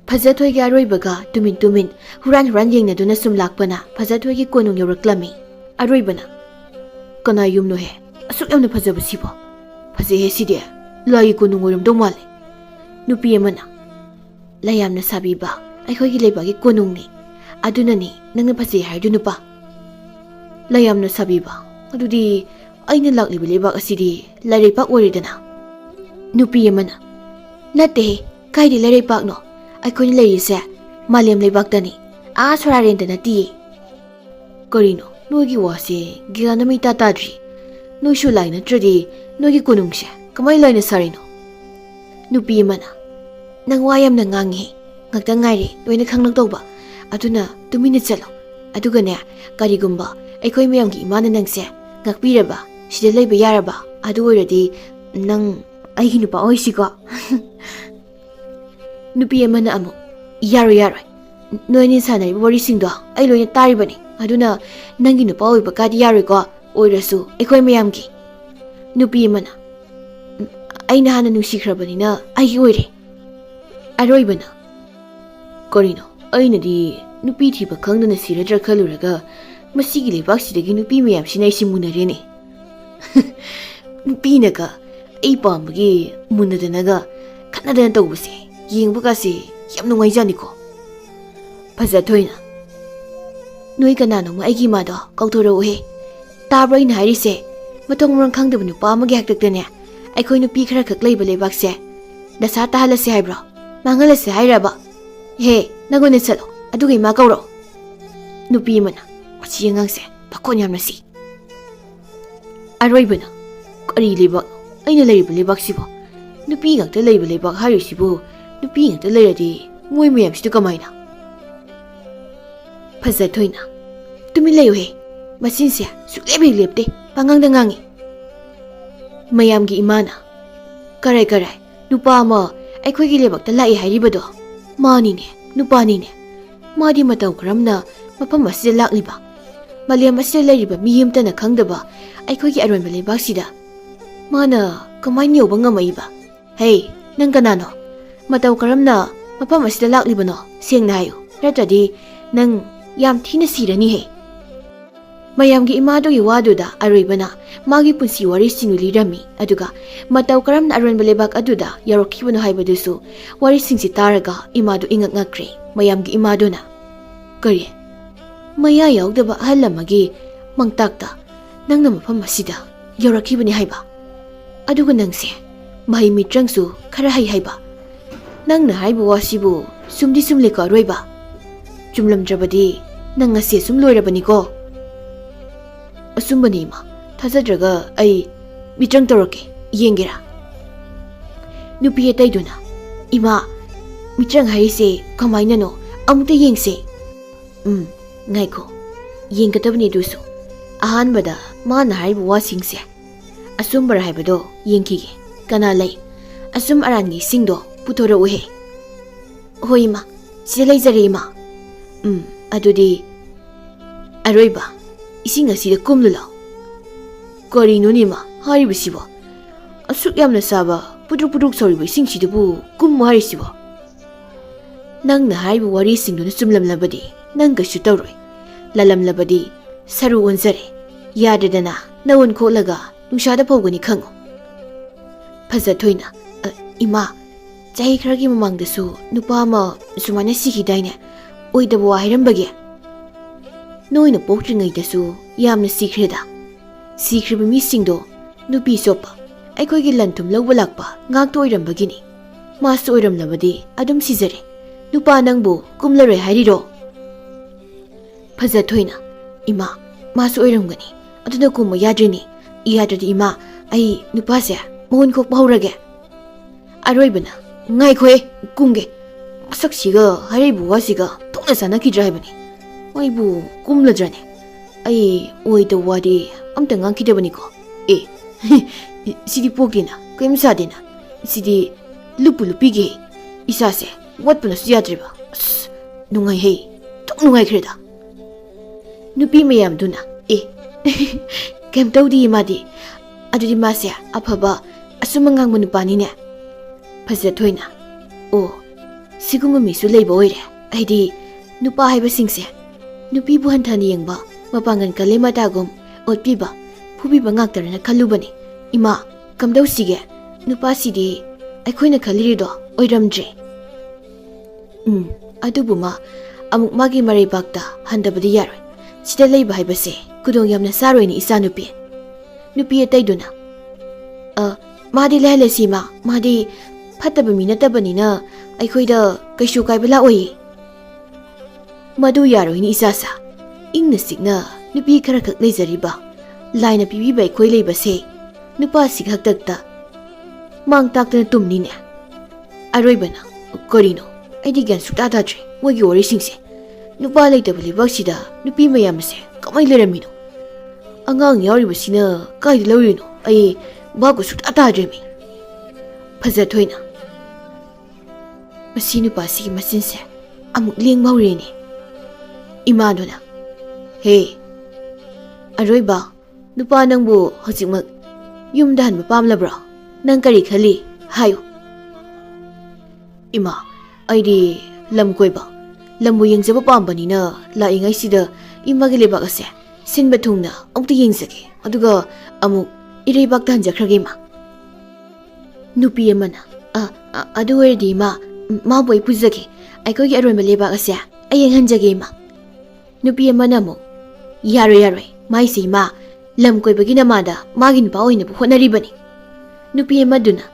ꯐꯖꯊꯣꯏꯒꯤ ꯑꯔꯣꯏꯕꯒ ꯇꯨꯃꯤꯟ ꯍꯨꯔꯥꯟ ꯌꯦꯡꯅꯗꯨꯅ ꯁꯨꯝ ꯂꯥꯛꯄꯅ ꯐꯖꯊꯣꯏꯒꯤ ꯀꯣꯅꯨꯡ ꯌꯧꯔꯛꯂꯝꯃꯤ ꯑꯔꯣꯏꯕꯅ ꯀꯅꯥ ꯌꯨꯝꯅꯣꯍꯦ ꯑꯁꯨꯛ ꯌꯥꯝꯅ ꯐꯖꯕꯁꯤꯕꯣ ꯐꯖꯩꯍꯦ ꯁꯤꯗꯤ ꯂꯥꯏꯒꯤ ꯀꯣꯅꯨꯡ ꯑꯣꯏꯔꯝꯗꯧ ꯃꯥꯜꯂꯦ ꯅꯨꯄꯤ ꯑꯃꯅ ꯂꯥꯏ ꯌꯥꯝꯅ ꯁꯥꯕꯤꯕ ꯑꯩꯈꯣꯏꯒꯤ ꯂꯩꯕꯥꯛꯀꯤ ꯀꯣꯅꯨꯡꯅꯤ ꯑꯗꯨꯅꯅꯤ ꯅꯪꯅ ꯐꯖꯩ ꯍꯥꯏꯗꯨ ꯅꯨꯄꯥ ꯂꯥꯏ ꯌꯥꯝꯅ ꯁꯥꯕꯤꯕ ꯑꯗꯨꯗꯤ ꯑꯩꯅ ꯂꯥꯛꯂꯤꯕ ꯂꯩꯕꯥꯛ ꯑꯁꯤꯗꯤ ꯂꯩꯔꯩꯄꯥꯛ ꯑꯣꯏꯔꯦꯗꯅ ꯅꯨꯄꯤ ꯑꯃꯅ ꯅꯠꯇꯦꯍꯦ ꯀꯥꯏꯗꯤ ꯂꯩꯔꯩꯄꯥꯛꯅꯣ ꯑꯩꯈꯣꯏꯅ ꯂꯩꯔꯤꯁꯦ ꯃꯥꯂꯦꯝ ꯂꯩꯕꯥꯛꯇꯅꯤ ꯁꯣꯔꯥꯔꯦꯟꯗ ꯅꯠꯇꯤꯌꯦ ꯀꯔꯤꯅꯣ ꯅꯣꯏꯒꯤ ꯋꯥꯁꯦ ꯒ꯭ꯌꯥꯟ ꯑꯃ ꯏꯇꯥ ꯇꯥꯗ꯭ꯔꯤ ꯅꯣꯏꯁꯨ ꯂꯥꯏ ꯅꯠꯇ꯭ꯔꯗꯤ ꯅꯣꯏꯒꯤ ꯀꯣꯅꯨꯡꯁꯦ ꯀꯃꯥꯏꯅ ꯂꯥꯏꯅ ꯁꯥꯔꯤꯅꯣ ꯅꯨꯄꯤ ꯑꯃꯅ ꯅꯪ ꯋꯥ ꯌꯥꯝꯅ ꯉꯥꯡꯉꯤ ꯉꯥꯛꯇꯪ ꯉꯥꯏꯔꯦ ꯂꯣꯏꯅ ꯈꯪꯂꯛꯇꯧꯕ ꯑꯗꯨꯅ ꯇꯨꯃꯤꯟꯅ ꯆꯠꯂꯣ ꯑꯗꯨꯒꯅꯦ ꯀꯔꯤꯒꯨꯝꯕ ꯑꯩꯈꯣꯏ ꯃꯌꯥꯝꯒꯤ ꯏꯃꯥꯅ ꯅꯪꯁꯦ ꯉꯥꯛꯄꯤꯔꯕ ꯁꯤꯗ ꯂꯩꯕ ꯌꯥꯔꯕ ꯑꯗꯨ ꯑꯣꯏꯔꯗꯤ ꯅꯪ ꯑꯩꯒꯤ ꯅꯨꯄꯥ ꯑꯣꯏꯁꯤꯀꯣ ꯅꯨꯄꯤ ꯑꯃꯅ ꯑꯃꯨꯛ ꯌꯥꯔꯣꯏ ꯅꯣꯏꯅꯤ ꯁꯥꯟꯅꯔꯤꯕ ꯋꯥꯔꯤꯁꯤꯡꯗꯣ ꯑꯩ ꯂꯣꯏꯅ ꯇꯥꯔꯤꯕꯅꯤ ꯑꯗꯨꯅ ꯅꯪꯒꯤ ꯅꯨꯄꯥ ꯑꯣꯏꯕ ꯀꯥꯗꯤ ꯌꯥꯔꯣꯏꯀꯣ ꯑꯣꯏꯔꯁꯨ ꯑꯩꯈꯣꯏ ꯃꯌꯥꯝꯒꯤ ꯅꯨꯄꯤ ꯑꯃꯅ ꯑꯩꯅ ꯍꯥꯟꯅ ꯅꯨꯡꯁꯤꯈ꯭ꯔꯕꯅꯤꯅ ꯑꯩꯒꯤ ꯑꯣꯏꯔꯦ ꯑꯔꯣꯏꯕꯅ ꯀꯔꯤꯅꯣ ꯑꯩꯅꯗꯤ ꯅꯨꯄꯤ ꯊꯤꯕ ꯈꯪꯗꯅ ꯁꯤꯔꯗ꯭ꯔꯥ ꯈꯜꯂꯨꯔꯒ ꯃꯁꯤꯒꯤ ꯂꯩꯕꯥꯛꯁꯤꯗꯒꯤ ꯅꯨꯄꯤ ꯃꯌꯥꯝꯁꯤꯅ ꯑꯩꯁꯤ ꯃꯨꯟꯅꯔꯦꯅꯦ ꯅꯨꯄꯤꯅꯒ ꯑꯩ ꯄꯥꯝꯕꯒꯤ ꯃꯨꯟꯅꯗꯅꯒ ꯈꯠꯅꯗꯅ ꯇꯧꯕꯁꯦ ꯌꯦꯡꯕꯒꯁꯦ ꯌꯥꯝ ꯅꯨꯡꯉꯥꯏꯖꯥꯅꯤꯀꯣ ꯐꯖꯊꯣꯏꯅ ꯅꯣꯏ ꯀꯅꯥꯅꯣꯃ ꯑꯩꯒꯤ ꯏꯃꯥꯗꯣ ꯀꯧꯊꯣꯔꯛꯎꯍꯦ ꯇꯥꯕ꯭ꯔꯣ ꯑꯩꯅ ꯍꯥꯏꯔꯤꯁꯦ ꯃꯊꯣꯡ ꯃꯔꯝ ꯈꯪꯗꯕ ꯅꯨꯄꯥ ꯑꯃꯒꯤ ꯍꯥꯛꯇꯛꯇꯅꯦ ꯑꯩꯈꯣꯏ ꯅꯨꯄꯤ ꯈꯔ ꯈꯛ ꯂꯩꯕ ꯂꯩꯕꯥꯛꯁꯦ ꯗꯁꯥ ꯇꯥꯍꯜꯂꯁꯦ ꯍꯥꯏꯕ꯭ꯔꯣ ꯃꯥꯡꯍꯜꯂꯁꯦ ꯍꯥꯏꯔꯕ ꯍꯦ ꯅꯪꯉꯣꯟꯗ ꯆꯠꯂꯣ ꯑꯗꯨꯒ ꯏꯃꯥ ꯀꯧꯔꯛꯑꯣ ꯅꯨꯄꯤ ꯑꯃꯅ ꯃꯁꯤ ꯑꯉꯥꯡꯁꯦ ꯃꯈꯣꯟ ꯌꯥꯝꯅ ꯁꯤ ꯑꯔꯣꯏꯕꯅ ꯀꯔꯤ ꯂꯩꯕꯥꯛ ꯑꯩꯅ ꯂꯩꯔꯤꯕ ꯂꯩꯕꯥꯛꯁꯤꯕꯣ ꯅꯨꯄꯤ ꯉꯥꯛꯇ ꯂꯩꯕ ꯂꯩꯕꯥꯛ ꯍꯥꯏꯔꯤꯁꯤꯕꯨ ꯅꯨꯄꯤ ꯉꯥꯛꯇ ꯂꯩꯔꯗꯤ ꯃꯣꯏ ꯃꯌꯥꯝꯁꯤꯗ ꯀꯃꯥꯏꯅ ꯐꯖꯊꯣꯏꯅ ꯇꯨꯃꯤꯟ ꯂꯩꯌꯨꯍꯦ ꯃꯆꯤꯟꯁꯦ ꯁꯨꯛꯂꯦꯞ ꯍꯦꯛ ꯂꯦꯞꯇꯦ ꯄꯪꯉꯥꯡꯗ ꯉꯥꯡꯉꯤ ꯃꯌꯥꯝꯒꯤ ꯏꯃꯥꯅ ꯀꯔꯥꯏ ꯅꯨꯄꯥ ꯑꯃ ꯑꯩꯈꯣꯏꯒꯤ ꯂꯩꯕꯥꯛꯇ ꯂꯥꯛꯏ ꯍꯥꯏꯔꯤꯕꯗꯣ ꯃꯥꯅꯤꯅꯦ ꯅꯨꯄꯥꯅꯤꯅꯦ ꯃꯥꯗꯤ ꯃꯇꯧ ꯀꯔꯝꯅ ꯃꯐꯝ ꯑꯁꯤꯗ ꯂꯥꯛꯂꯤꯕ ꯃꯥꯂꯦꯝ ꯑꯁꯤꯗ ꯂꯩꯔꯤꯕ ꯃꯤ ꯑꯃꯇꯅ ꯈꯪꯗꯕ ꯑꯩꯈꯣꯏꯒꯤ ꯑꯔꯣꯟꯕ ꯂꯩꯕꯥꯛꯁꯤꯗ ꯃꯥꯅ ꯀꯃꯥꯏꯅ ꯌꯧꯕ ꯉꯝꯃꯛꯏꯕ ꯍꯦ ꯅꯪ ꯀꯅꯥꯅꯣ ꯃꯇꯧ ꯀꯔꯝꯅ ꯃꯐꯝ ꯑꯁꯤꯗ ꯂꯥꯛꯂꯤꯕꯅꯣ ꯁꯦꯡꯅ ꯍꯥꯏꯌꯨ ꯅꯠꯇ꯭ꯔꯗꯤ ꯅꯪ ꯌꯥꯝ ꯊꯤꯅ ꯁꯤꯔꯅꯤꯍꯦ ꯃꯌꯥꯝꯒꯤ ꯏꯃꯥꯗꯨꯒꯤ ꯋꯥꯗꯨꯗ ꯑꯔꯣꯏꯕꯅ ꯃꯥꯒꯤ ꯄꯨꯟꯁꯤ ꯋꯥꯔꯤꯁꯤꯡ ꯂꯤꯔꯝꯃꯤ ꯑꯗꯨꯒ ꯃꯇꯧ ꯀꯔꯝꯅ ꯑꯔꯣꯟꯕ ꯂꯩꯕꯥꯛ ꯑꯗꯨꯗ ꯌꯧꯔꯛꯈꯤꯕꯅꯣ ꯍꯥꯏꯕꯗꯨꯁꯨ ꯋꯥꯔꯤꯁꯤꯡꯁꯤ ꯇꯥꯔꯒ ꯏꯃꯥꯗꯨ ꯏꯉꯛ ꯉꯛꯈ꯭ꯔꯦ ꯃꯌꯥꯝꯒꯤ ꯏꯃꯥꯗꯨꯅ ꯀꯔꯤ ꯃꯌꯥ ꯌꯥꯎꯗꯕ ꯑꯍꯜ ꯑꯃꯒꯤ ꯃꯪꯇꯥꯛꯇ ꯅꯪꯅ ꯃꯐꯝ ꯑꯁꯤꯗ ꯌꯧꯔꯛꯈꯤꯕꯅꯤ ꯍꯥꯏꯕ ꯑꯗꯨꯒ ꯅꯪꯁꯦ ꯃꯍꯩ ꯃꯤꯇ꯭ꯔꯪꯁꯨ ꯈꯔ ꯍꯩ ꯍꯥꯏꯕ ꯅꯪꯅ ꯍꯥꯏꯕ ꯋꯥꯁꯤꯕꯨ ꯁꯨꯝꯗꯤ ꯁꯨꯝꯂꯦꯀꯣ ꯑꯔꯣꯏꯕ ꯆꯨꯝꯂꯝꯗ꯭ꯔꯕꯗꯤ ꯅꯪ ꯉꯁꯤ ꯁꯨꯝ ꯂꯣꯏꯔꯕꯅꯤꯀꯣ ꯑꯆꯨꯝꯕꯅꯤ ꯏꯃꯥ ꯊꯥꯖꯗ꯭ꯔꯒ ꯑꯩ ꯃꯤꯇ꯭ꯔꯪ ꯇꯧꯔꯛꯀꯦ ꯌꯦꯡꯒꯦꯔꯥ ꯅꯨꯄꯤ ꯑꯇꯩꯗꯨꯅ ꯏꯃꯥ ꯃꯤꯇ꯭ꯔꯪ ꯍꯥꯏꯔꯤꯁꯦ ꯀꯃꯥꯏꯅꯅꯣ ꯑꯃꯨꯛꯇ ꯌꯦꯡꯁꯦ ꯉꯥꯏꯈꯣ ꯌꯦꯡꯒꯗꯕꯅꯤ ꯑꯗꯨꯁꯨ ꯑꯍꯥꯟꯕꯗ ꯃꯥꯅ ꯍꯥꯏꯔꯤꯕ ꯋꯥꯁꯤꯡꯁꯦ ꯑꯆꯨꯝꯕꯔ ꯍꯥꯏꯕꯗꯣ ꯌꯦꯡꯈꯤꯒꯦ ꯀꯅꯥ ꯂꯩ ꯑꯆꯨꯝ ꯑꯔꯥꯟꯒꯤ ꯏꯁꯤꯡꯗꯣ ꯄꯨꯊꯣꯔꯛꯎꯍꯦ ꯍꯣꯏ ꯏꯃꯥ ꯁꯤꯗ ꯂꯩꯖꯔꯦ ꯏꯃꯥ ꯑꯗꯨꯗꯤ ꯑꯔꯣꯏꯕ 이싱 ꯑꯁꯤꯗ ꯀꯨꯝꯂꯨ ꯂꯥꯎ ꯀꯔꯤꯅꯣꯅꯦ ꯏꯃꯥ ꯍꯥꯏꯔꯤꯕꯁꯤꯕꯣ ꯑꯁꯨꯛ ꯌꯥꯝꯅ ꯁꯥꯕ ꯄꯨꯗ꯭ꯔꯨꯛ ꯁꯧꯔꯤꯕ ꯏꯁꯤꯡꯁꯤꯗꯕꯨ ꯀꯨꯝꯃꯨ ꯍꯥꯏꯔꯤꯁꯤꯕꯣ ꯅꯪꯅ ꯍꯥꯏꯔꯤꯕ ꯋꯥꯔꯤꯁꯤꯡꯗꯨꯅ ꯆꯨꯝꯂꯝꯂꯕꯗꯤ ꯅꯪ ꯀꯩꯁꯨ ꯇꯧꯔꯣꯏ ꯂꯥꯜꯂꯝꯂꯕꯗꯤ ꯁꯔꯨ ꯑꯣꯟꯖꯔꯦ ꯌꯥꯗ꯭ꯔꯦꯗꯅ ꯅꯋꯨꯟ ꯈꯣꯠꯂꯒ ꯅꯨꯡꯁꯥꯗ ꯐꯧꯒꯅꯤ ꯈꯪꯉꯨ ꯐꯖꯊꯣꯏꯅ ꯏꯃꯥ ꯆꯍꯤ ꯈꯔꯒꯤ ꯃꯃꯥꯡꯗꯁꯨ ꯅꯨꯄꯥ ꯑꯃ ꯁꯨꯃꯥꯏꯅ ꯁꯤꯈꯤꯗꯥꯏꯅꯦ ꯑꯣꯏꯗꯕ ꯋꯥ ꯍꯥꯏꯔꯝꯕꯒꯦ ꯅꯣꯏꯅ ꯄꯣꯛꯇ꯭ꯔꯤꯉꯩꯗꯁꯨ ꯌꯥꯝꯅ ꯁꯤꯈ꯭ꯔꯦꯗ ꯁꯤꯈ꯭ꯔꯤꯕ ꯃꯤꯁꯤꯡꯗꯣ ꯅꯨꯄꯤ ꯆꯣꯞꯄ ꯑꯩꯈꯣꯏꯒꯤ ꯂꯟ ꯊꯨꯝ ꯂꯧꯕ ꯂꯥꯛꯄ ꯉꯥꯛꯇ ꯑꯣꯏꯔꯝꯕꯒꯤꯅꯤ ꯃꯥꯁꯨ ꯑꯣꯏꯔꯝꯂꯕꯗꯤ ꯑꯗꯨꯝ ꯁꯤꯖꯔꯦ ꯅꯨꯄꯥ ꯅꯪꯕꯨ ꯀꯨꯝꯂꯔꯣꯏ ꯍꯥꯏꯔꯤꯔꯣ ꯐꯖꯊꯣꯏꯅ ꯏꯃꯥ ꯃꯥꯁꯨ ꯑꯣꯏꯔꯝꯒꯅꯤ ꯑꯗꯨꯅ ꯀꯨꯝꯕ ꯌꯥꯗ꯭ꯔꯤꯅꯤ ꯌꯥꯗ꯭ꯔꯗꯤ ꯏꯃꯥ ꯑꯩ ꯅꯨꯄꯥꯁꯦ ꯃꯉꯣꯟ ꯈꯣꯛꯄ ꯍꯧꯔꯒꯦ ꯑꯔꯣꯏꯕꯅ ꯉꯥꯏꯈꯣꯍꯦ ꯀꯨꯝꯒꯦ ꯃꯁꯛꯁꯤꯒ ꯍꯥꯏꯔꯤꯕ ꯋꯥꯁꯤꯒ ꯊꯣꯛꯅ ꯆꯥꯟꯅꯈꯤꯗ꯭ꯔꯥ ꯍꯥꯏꯕꯅꯤ ꯑꯩꯕꯨ ꯀꯨꯝꯂꯗ꯭ꯔꯅꯦ ꯑꯩ ꯑꯣꯏꯗꯕ ꯋꯥꯗꯤ ꯑꯝꯇ ꯉꯥꯡꯈꯤꯗꯕꯅꯤꯀꯣ ꯁꯤꯗꯤ ꯄꯣꯛꯇꯦꯅ ꯀꯩꯝ ꯁꯥꯗꯦꯅ ꯁꯤꯗꯤ ꯂꯨꯞꯄꯨ ꯂꯨꯞꯄꯤꯒꯦ ꯏꯁꯥꯁꯦ ꯋꯥꯠꯄꯅꯁꯨ ꯌꯥꯗ꯭ꯔꯤꯕ ꯑꯁ ꯅꯨꯡꯉꯥꯏꯍꯦ ꯊꯣꯛ ꯅꯨꯡꯉꯥꯏꯈ꯭ꯔꯦꯗ ꯅꯨꯄꯤ ꯃꯌꯥꯝꯗꯨꯅ ꯀꯩꯝ ꯇꯧꯗꯤꯌꯦ ꯃꯥꯗꯤ ꯑꯗꯨꯗꯤ ꯃꯥꯁꯦ ꯑꯐꯕ ꯑꯆꯨꯝꯕ ꯉꯥꯡꯕ ꯅꯨꯄꯥꯅꯤꯅꯦ ꯐꯖꯊꯣꯏꯅ ꯑꯣ ꯁꯤꯒꯨꯝꯕ ꯃꯤꯁꯨ ꯂꯩꯕ ꯑꯣꯏꯔꯦ ꯑꯩꯗꯤ ꯅꯨꯄꯥ ꯍꯥꯏꯕꯁꯤꯡꯁꯦ ꯅꯨꯄꯤꯕꯨ ꯍꯟꯊꯅ ꯌꯦꯡꯕ ꯃꯄꯥꯡꯒꯜ ꯀꯜꯂꯦ ꯃꯇꯥꯒꯨꯝ ꯑꯣꯠꯄꯤꯕ ꯐꯨꯕꯤꯕ ꯉꯥꯛꯇꯔꯅ ꯈꯜꯂꯨꯕꯅꯤ ꯏꯃꯥ ꯀꯝꯗꯧꯁꯤꯒꯦ ꯅꯨꯄꯥꯁꯤꯗꯤ ꯑꯩꯈꯣꯏꯅ ꯈꯜꯂꯤꯔꯤꯗꯣ ꯑꯣꯏꯔꯝꯗ꯭ꯔꯦ ꯑꯗꯨꯕꯨ ꯃꯥ ꯑꯃꯨꯛ ꯃꯥꯒꯤ ꯃꯔꯩꯕꯥꯛꯇ ꯍꯟꯗꯕꯗꯤ ꯌꯥꯔꯣꯏ ꯁꯤꯗ ꯂꯩꯕ ꯍꯥꯏꯕꯁꯦ ꯈꯨꯗꯣꯡ ꯌꯥꯝꯅ ꯆꯥꯔꯣꯏꯅꯤ ꯏꯆꯥꯅꯨꯄꯤ ꯅꯨꯄꯤ ꯑꯇꯩꯗꯨꯅ ꯃꯥꯗꯤ ꯂꯩꯍꯜꯂꯁꯤ ꯏꯃꯥ ꯃꯥꯗꯤ ꯐꯠꯇꯕ ꯃꯤ ꯅꯠꯇꯕꯅꯤꯅ ꯑꯩꯈꯣꯏꯗ ꯀꯩꯁꯨ ꯀꯥꯏꯕ ꯂꯥꯛꯑꯣꯏꯌꯦ ꯃꯗꯨ ꯌꯥꯔꯣꯏꯅꯤ ꯏꯆꯥꯁꯥ ꯏꯪꯅ ꯆꯤꯛꯅ ꯅꯨꯄꯤ ꯈꯔꯈꯛ ꯂꯩꯖꯔꯤꯕ ꯂꯥꯏꯅ ꯄꯤꯕꯤꯕ ꯑꯩꯈꯣꯏ ꯂꯩꯕꯁꯦ ꯅꯨꯄꯥꯁꯤꯒ ꯍꯛꯇꯛꯇ ꯃꯥꯡ ꯇꯥꯛꯇꯅ ꯇꯨꯝꯅꯤꯅꯦ ꯑꯔꯣꯏꯕꯅ ꯀꯔꯤꯅꯣ ꯑꯩꯗꯤ ꯒ꯭ꯌꯥꯟ ꯁꯨꯛꯇꯥ ꯇꯥꯗ꯭ꯔꯦ ꯃꯣꯏꯒꯤ ꯋꯥꯔꯤꯁꯤꯡꯁꯦ ꯅꯨꯄꯥ ꯂꯩꯇꯕ ꯂꯩꯕꯥꯛꯁꯤꯗ ꯅꯨꯄꯤ ꯃꯌꯥꯝ ꯑꯁꯦ ꯀꯃꯥꯏ ꯂꯩꯔꯝꯃꯤꯅꯣ ꯑꯉꯥꯡ ꯌꯥꯎꯔꯤꯕꯁꯤꯅ ꯀꯥꯏꯗ ꯂꯧꯔꯤꯅꯣ ꯑꯩ ꯚꯥꯞꯀ ꯁꯨꯛꯇꯥ ꯇꯥꯗ꯭ꯔꯦꯃꯤ ꯐꯖꯊꯣꯏꯅ ꯃꯁꯤ ꯅꯨꯄꯥꯁꯤꯒꯤ ꯃꯆꯤꯟꯁꯦ ꯑꯃꯨꯛ ꯂꯦꯡꯕ ꯍꯧꯔꯦꯅꯦ ꯏꯃꯥꯗꯨꯅ ꯍꯦ ꯑꯔꯣꯏꯕ ꯅꯨꯄꯥ ꯅꯪꯕꯨ ꯍꯧꯖꯤꯛꯃꯛ ꯌꯨꯝꯗ ꯍꯟꯕ ꯄꯥꯝꯂꯕ꯭ꯔꯣ ꯅꯪ ꯀꯔꯤ ꯈꯜꯂꯤ ꯍꯥꯏꯌꯨ ꯏꯃꯥ ꯑꯩꯗꯤ ꯂꯝ ꯀꯣꯏꯕ ꯂꯝꯕꯨ ꯌꯦꯡꯖꯕ ꯄꯥꯝꯕꯅꯤꯅ ꯂꯥꯛꯏꯉꯩꯁꯤꯗ ꯏꯃꯥꯒꯤ ꯂꯩꯕꯥꯛ ꯑꯁꯦ ꯁꯤꯟꯕ ꯊꯨꯡꯅ ꯑꯃꯨꯛꯇ ꯌꯦꯡꯖꯒꯦ ꯑꯗꯨꯒ ꯑꯃꯨꯛ ꯏꯔꯩꯕꯥꯛꯇ ꯍꯟꯖꯈ꯭ꯔꯒꯦ ꯏꯃꯥ ꯅꯨꯄꯤ ꯑꯃꯅ ꯑꯗꯨ ꯑꯣꯏꯔꯗꯤ ꯏꯃꯥ ꯃꯥꯕꯨ ꯑꯩ ꯄꯨꯖꯒꯦ ꯑꯩꯈꯣꯏꯒꯤ ꯑꯔꯣꯟꯕ ꯂꯩꯕꯥꯛ ꯑꯁꯦ ꯑꯩ ꯌꯦꯡꯍꯟꯖꯒꯦ ꯏꯃꯥ ꯅꯨꯄꯤ ꯑꯃꯅ ꯑꯃꯨꯛ ꯌꯥꯔꯣꯏ ꯃꯥꯏꯁꯦ ꯏꯃꯥ ꯂꯝ ꯀꯣꯏꯕꯒꯤ ꯅꯃꯥꯗ ꯃꯥꯒꯤ ꯅꯨꯄꯥ ꯑꯣꯏꯅꯕ ꯍꯣꯠꯅꯔꯤꯕꯅꯤ ꯅꯨꯄꯤ ꯑꯃꯗꯨꯅ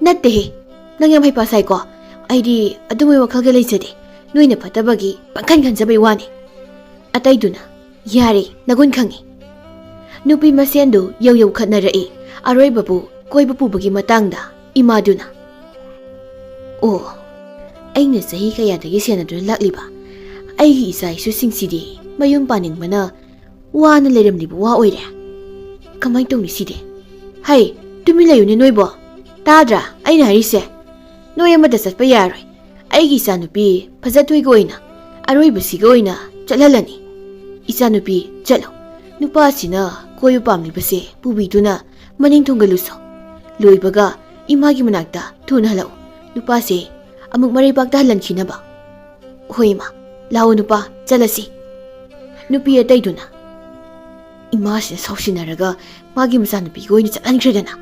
ꯅꯠꯇꯦꯍꯦ ꯅꯪ ꯌꯥꯝ ꯍꯩꯄꯥ ꯁꯥꯏꯀꯣ ꯑꯩꯗꯤ ꯑꯗꯨꯝꯕꯩ ꯋꯥꯈꯜꯒ ꯂꯩꯖꯗꯦ ꯅꯣꯏꯅ ꯐꯠꯇꯕꯒꯤ ꯄꯪꯈꯟ ꯈꯟꯖꯕꯩ ꯋꯥꯅꯤ ꯑꯇꯩꯗꯨꯅ ꯌꯥꯔꯦ ꯅꯒꯨꯟ ꯈꯪꯉꯤ ꯅꯨꯄꯤ ꯃꯁꯦꯟꯗꯨ ꯌꯧ ꯈꯠꯅꯔꯛꯏ ꯑꯔꯣꯏꯕꯕꯨ ꯀꯣꯏꯕ ꯄꯨꯕꯒꯤ ꯃꯇꯥꯡꯗ ꯏꯃꯥꯗꯨꯅ ꯑꯣ ꯑꯩꯅ ꯆꯍꯤ ꯀꯌꯥꯗꯒꯤ ꯁꯦꯟꯅꯗꯨꯅ ꯂꯥꯛꯂꯤꯕ ꯑꯩꯒꯤ ꯏꯆꯥ ꯏꯁꯨꯁꯤꯡꯁꯤꯗꯤ ꯃꯌꯨꯝ ꯄꯥꯅꯤꯡꯕꯅ ꯋꯥꯅ ꯂꯩꯔꯝꯂꯤꯕ ꯋꯥ ꯑꯣꯏꯔꯦ ꯀꯃꯥꯏꯅ ꯇꯧꯅꯤ ꯁꯤꯗꯤ ꯍꯩ ꯇꯨꯃꯤꯟ ꯂꯩꯌꯨꯅꯦ ꯅꯣꯏꯕꯣ ꯇꯥꯗ꯭ꯔꯥ ꯑꯩꯅ ꯍꯥꯏꯔꯤꯁꯦ ꯅꯣꯏ ꯑꯃꯗ ꯆꯠꯄ ꯌꯥꯔꯣꯏ ꯑꯩꯒꯤ ꯏꯆꯥꯅꯨꯄꯤ ꯐꯖꯊꯣꯏꯒ ꯑꯣꯏꯅ ꯑꯔꯣꯏꯕꯁꯤꯒ ꯑꯣꯏꯅ ꯆꯠꯍꯜꯂꯅꯤ ꯏꯆꯥꯅꯨꯄꯤ ꯆꯠꯂꯣ ꯅꯨꯄꯥꯁꯤꯅ ꯀꯣꯏꯕ ꯄꯥꯝꯂꯤꯕꯁꯦ ꯄꯨꯕꯤꯗꯨꯅ ꯃꯅꯤꯡ ꯊꯨꯡꯒꯜꯂꯨꯁꯣ ꯂꯣꯏꯕꯒ ꯏꯃꯥꯒꯤ ꯃꯅꯥꯛꯇ ꯊꯨꯅ ꯍꯜꯂꯛꯎ ꯅꯨꯄꯥꯁꯦ ꯑꯃꯨꯛ ꯃꯔꯩꯕꯥꯛꯇ ꯍꯜꯍꯟꯈꯤꯅꯕ ꯍꯣꯏ ꯏꯃꯥ ꯂꯥꯛꯑꯣ ꯅꯨꯄꯥ ꯆꯠꯂꯁꯤ ꯅꯨꯄꯤ ꯑꯇꯩꯗꯨꯅ ꯏꯃꯥꯁꯤꯅ ꯁꯥꯎꯁꯤꯟꯅꯔꯒ ꯃꯥꯒꯤ ꯃꯆꯥꯅꯨꯄꯤꯒ ꯑꯣꯏꯅ ꯆꯠꯍꯟꯈ꯭ꯔꯦꯗꯅ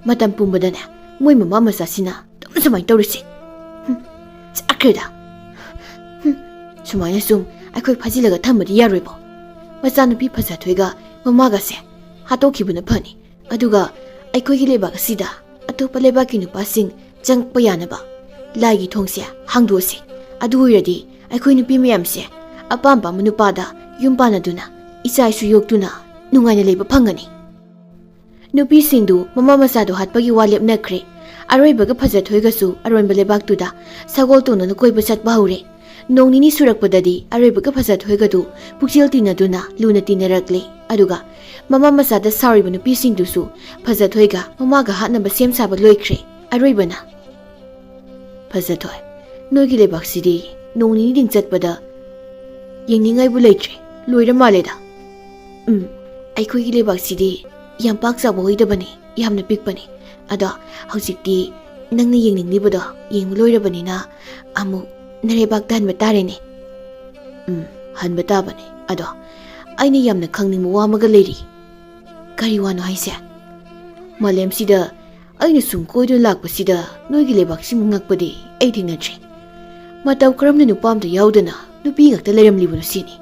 ꯃꯇꯝ ꯄꯨꯝꯕꯗꯅꯦ ꯃꯣꯏ ꯃꯃꯥ ꯃꯆꯥꯁꯤꯅ ꯑꯗꯨꯝ ꯁꯨꯃꯥꯏꯅ ꯇꯧꯔꯤꯁꯤ ꯆꯠꯈ꯭ꯔꯦꯗ ꯁꯨꯃꯥꯏꯅ ꯁꯨꯝ ꯑꯩꯈꯣꯏ ꯐꯥꯖꯤꯜꯂꯒ ꯊꯝꯕꯗꯤ ꯌꯥꯔꯣꯏꯕꯣ ꯃꯆꯥꯅꯨꯄꯤ ꯐꯖꯊꯣꯏꯒ ꯃꯃꯥꯒꯁꯦ ꯍꯥꯠꯇꯣꯛꯈꯤꯕꯅ ꯐꯅꯤ ꯑꯗꯨꯒ ꯑꯩꯈꯣꯏꯒꯤ ꯂꯩꯕꯥꯛ ꯑꯁꯤꯗ ꯑꯇꯣꯞꯄ ꯂꯩꯕꯥꯛꯀꯤ ꯅꯨꯄꯥꯁꯤꯡ ꯆꯪꯉꯛꯄ ꯌꯥꯅꯕ ꯂꯥꯏꯒꯤ ꯊꯣꯡꯁꯦ ꯍꯥꯡꯗꯣꯛꯑꯁꯤ ꯑꯗꯨ ꯑꯣꯏꯔꯗꯤ ꯑꯩꯈꯣꯏ ꯅꯨꯄꯤ ꯃꯌꯥꯝꯁꯦ ꯑꯄꯥꯝ ꯄꯥꯝꯕ ꯅꯨꯄꯥꯗ ꯌꯨꯝ ꯄꯥꯟꯅꯗꯨꯅ ꯏꯆꯥ ꯏꯁꯨ ꯌꯣꯛꯇꯨꯅ ꯅꯨꯡꯉꯥꯏꯅ ꯂꯩꯕ ꯐꯪꯒꯅꯤ ꯅꯨꯄꯤꯁꯤꯡꯗꯨ ꯃꯃꯥ ꯃꯆꯥꯗꯣ ꯍꯥꯠꯄꯒꯤ ꯋꯥ ꯂꯦꯞꯅꯈ꯭ꯔꯦ ꯑꯔꯣꯏꯕꯒ ꯐꯖꯊꯣꯏꯒꯁꯨ ꯑꯔꯣꯟꯕ ꯂꯩꯕꯥꯛꯇꯨꯗ ꯁꯒꯣꯜ ꯇꯣꯡꯗꯨꯅ ꯀꯣꯏꯕ ꯆꯠꯄ ꯍꯧꯔꯦ ꯅꯣꯡ ꯅꯤꯅꯤ ꯁꯨꯔꯛꯄꯗꯗꯤ ꯑꯔꯣꯏꯕꯒ ꯐꯖꯊꯣꯏꯒꯗꯨ ꯄꯨꯛꯆꯦꯜ ꯇꯤꯟꯅꯗꯨꯅ ꯂꯨꯅ ꯇꯤꯟꯅꯔꯛꯂꯦ ꯑꯗꯨꯒ ꯃꯃꯥ ꯃꯆꯥꯗ ꯁꯥꯎꯔꯤꯕ ꯅꯨꯄꯤꯁꯤꯡꯗꯨꯁꯨ ꯐꯖꯊꯣꯏꯒ ꯃꯃꯥꯒ ꯍꯥꯠꯅꯕ ꯁꯦꯝ ꯁꯥꯕ ꯂꯣꯏꯈ꯭ꯔꯦ ꯑꯔꯣꯏꯕꯅ ꯐꯖꯊꯣꯏ ꯅꯣꯏꯒꯤ ꯂꯩꯕꯥꯛꯁꯤꯗꯤ ꯅꯣꯡ ꯅꯤꯅꯤꯗꯪ ꯆꯠꯄꯗ ꯌꯦꯡꯅꯤꯡꯉꯥꯏꯕꯨ ꯂꯩꯇ꯭ꯔꯦ ꯂꯣꯏꯔ ꯃꯥꯜꯂꯦꯗ ꯑꯩꯈꯣꯏꯒꯤ ꯂꯩꯕꯥꯛꯁꯤꯗꯤ ꯌꯥꯝ ꯄꯥꯛ ꯆꯥꯎꯕ ꯑꯣꯏꯗꯕꯅꯤ ꯌꯥꯝꯅ ꯄꯤꯛꯄꯅꯤ ꯑꯗꯣ ꯍꯧꯖꯤꯛꯇꯤ ꯅꯪꯅ ꯌꯦꯡꯅꯤꯡꯂꯤꯕꯗꯣ ꯌꯦꯡꯕ ꯂꯣꯏꯔꯕꯅꯤꯅ ꯑꯃꯨꯛ ꯅꯔꯩꯕꯥꯛꯇ ꯍꯟꯕ ꯇꯥꯔꯦꯅꯦ ꯍꯟꯕ ꯇꯥꯕꯅꯤ ꯑꯗꯣ ꯑꯩꯅ ꯌꯥꯝꯅ ꯈꯪꯅꯤꯡꯕ ꯋꯥ ꯑꯃꯒ ꯂꯩꯔꯤ ꯀꯔꯤ ꯋꯥꯅꯣ ꯍꯥꯏꯁꯦ ꯃꯥꯂꯦꯝꯁꯤꯗ ꯑꯩꯅ ꯁꯨꯝ ꯀꯣꯏꯗꯨꯅ ꯂꯥꯛꯄꯁꯤꯗ ꯅꯣꯏꯒꯤ ꯂꯩꯕꯥꯛꯁꯤꯃꯨꯛ ꯉꯛꯄꯗꯤ ꯑꯩ ꯊꯦꯡꯅꯗ꯭ꯔꯤ ꯃꯇꯧ ꯀꯔꯝꯅ ꯅꯨꯄꯥ ꯑꯝꯇ ꯌꯥꯎꯗꯅ ꯅꯨꯄꯤ ꯉꯥꯛꯇ ꯂꯩꯔꯝꯂꯤꯕꯅꯣ ꯁꯤꯅꯤ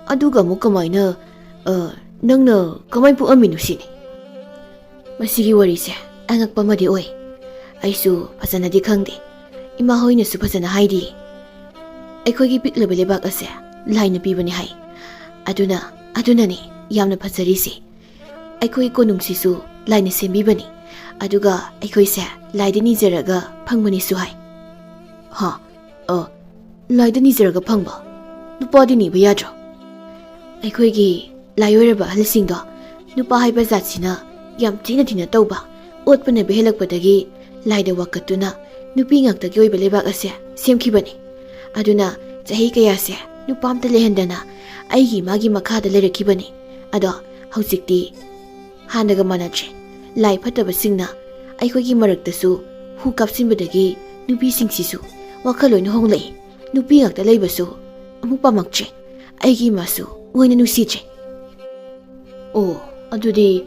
ꯑꯗꯨꯒ ꯑꯃꯨꯛ ꯀꯃꯥꯏꯅ ꯅꯪꯅ ꯀꯃꯥꯏꯅ ꯄꯣꯛꯑꯝꯃꯤꯅꯣ ꯁꯤꯅꯤ ꯃꯁꯤꯒꯤ ꯋꯥꯔꯤꯁꯦ ꯑꯉꯛꯄ ꯑꯃꯗꯤ ꯑꯣꯏ ꯑꯩꯁꯨ ꯐꯖꯅꯗꯤ ꯈꯪꯗꯦ ꯏꯃꯥ ꯍꯣꯏꯅꯁꯨ ꯐꯖꯅ ꯍꯥꯏꯗꯤ ꯑꯩꯈꯣꯏꯒꯤ ꯄꯤꯛꯂꯕ ꯂꯩꯕꯥꯛ ꯑꯁꯦ ꯂꯥꯏꯅ ꯄꯤꯕꯅꯤ ꯍꯥꯏ ꯑꯗꯨꯅꯅꯤ ꯌꯥꯝꯅ ꯐꯖꯔꯤꯁꯤ ꯑꯩꯈꯣꯏ ꯀꯣꯅꯨꯡꯁꯤꯁꯨ ꯂꯥꯏꯅ ꯁꯦꯝꯕꯤꯕꯅꯤ ꯑꯗꯨꯒ ꯑꯩꯈꯣꯏꯁꯦ ꯂꯥꯏꯗ ꯅꯤꯖꯔꯒ ꯐꯪꯕꯅꯤꯁꯨ ꯍꯥꯏ ꯂꯥꯏꯗ ꯅꯤꯖꯔꯒ ꯐꯪꯕ ꯅꯨꯄꯥꯗꯤ ꯅꯤꯕ ꯌꯥꯗ꯭ꯔꯣ ꯑꯩꯈꯣꯏꯒꯤ ꯂꯥꯏꯑꯣꯏꯔꯕ ꯑꯍꯜꯁꯤꯡꯗꯣ ꯅꯨꯄꯥ ꯍꯥꯏꯕ ꯖꯥꯠꯁꯤꯅ ꯌꯥꯝ ꯊꯤꯅ ꯇꯧꯕ ꯑꯣꯠꯄ ꯅꯩꯕ ꯍꯦꯜꯂꯛꯄꯗꯒꯤ ꯂꯥꯏꯗ ꯋꯥꯀꯠꯇꯨꯅ ꯅꯨꯄꯤ ꯉꯥꯛꯇꯒꯤ ꯑꯣꯏꯕ ꯂꯩꯕꯥꯛ ꯑꯁꯦ ꯁꯦꯝꯈꯤꯕꯅꯤ ꯑꯗꯨꯅ ꯆꯍꯤ ꯀꯌꯥꯁꯦ ꯅꯨꯄꯥ ꯑꯝꯇ ꯂꯩꯍꯟꯗꯅ ꯑꯩꯒꯤ ꯏꯃꯥꯒꯤ ꯃꯈꯥꯗ ꯂꯩꯔꯛꯈꯤꯕꯅꯤ ꯑꯗꯣ ꯍꯧꯖꯤꯛꯇꯤ ꯍꯥꯟꯅꯒ ꯃꯥꯟꯅꯗ꯭ꯔꯦ ꯂꯥꯏ ꯐꯠꯇꯕꯁꯤꯡꯅ ꯑꯩꯈꯣꯏꯒꯤ ꯃꯔꯛꯇꯁꯨ ꯍꯨ ꯀꯥꯞꯁꯤꯟꯕꯗꯒꯤ ꯅꯨꯄꯤꯁꯤꯡꯁꯤꯁꯨ ꯋꯥꯈꯜ ꯂꯣꯏꯅ ꯍꯣꯡꯂꯛꯏ ꯅꯨꯄꯤ ꯉꯥꯛꯇ ꯂꯩꯕꯁꯨ ꯑꯃꯨꯛ ꯄꯥꯝꯃꯛꯇ꯭ꯔꯦ ꯑꯩꯒꯤ ꯏꯃꯥꯁꯨ ꯃꯣꯏꯅ ꯅꯨꯡꯁꯤꯗ꯭ꯔꯦ ꯑꯣ ꯑꯗꯨꯗꯤ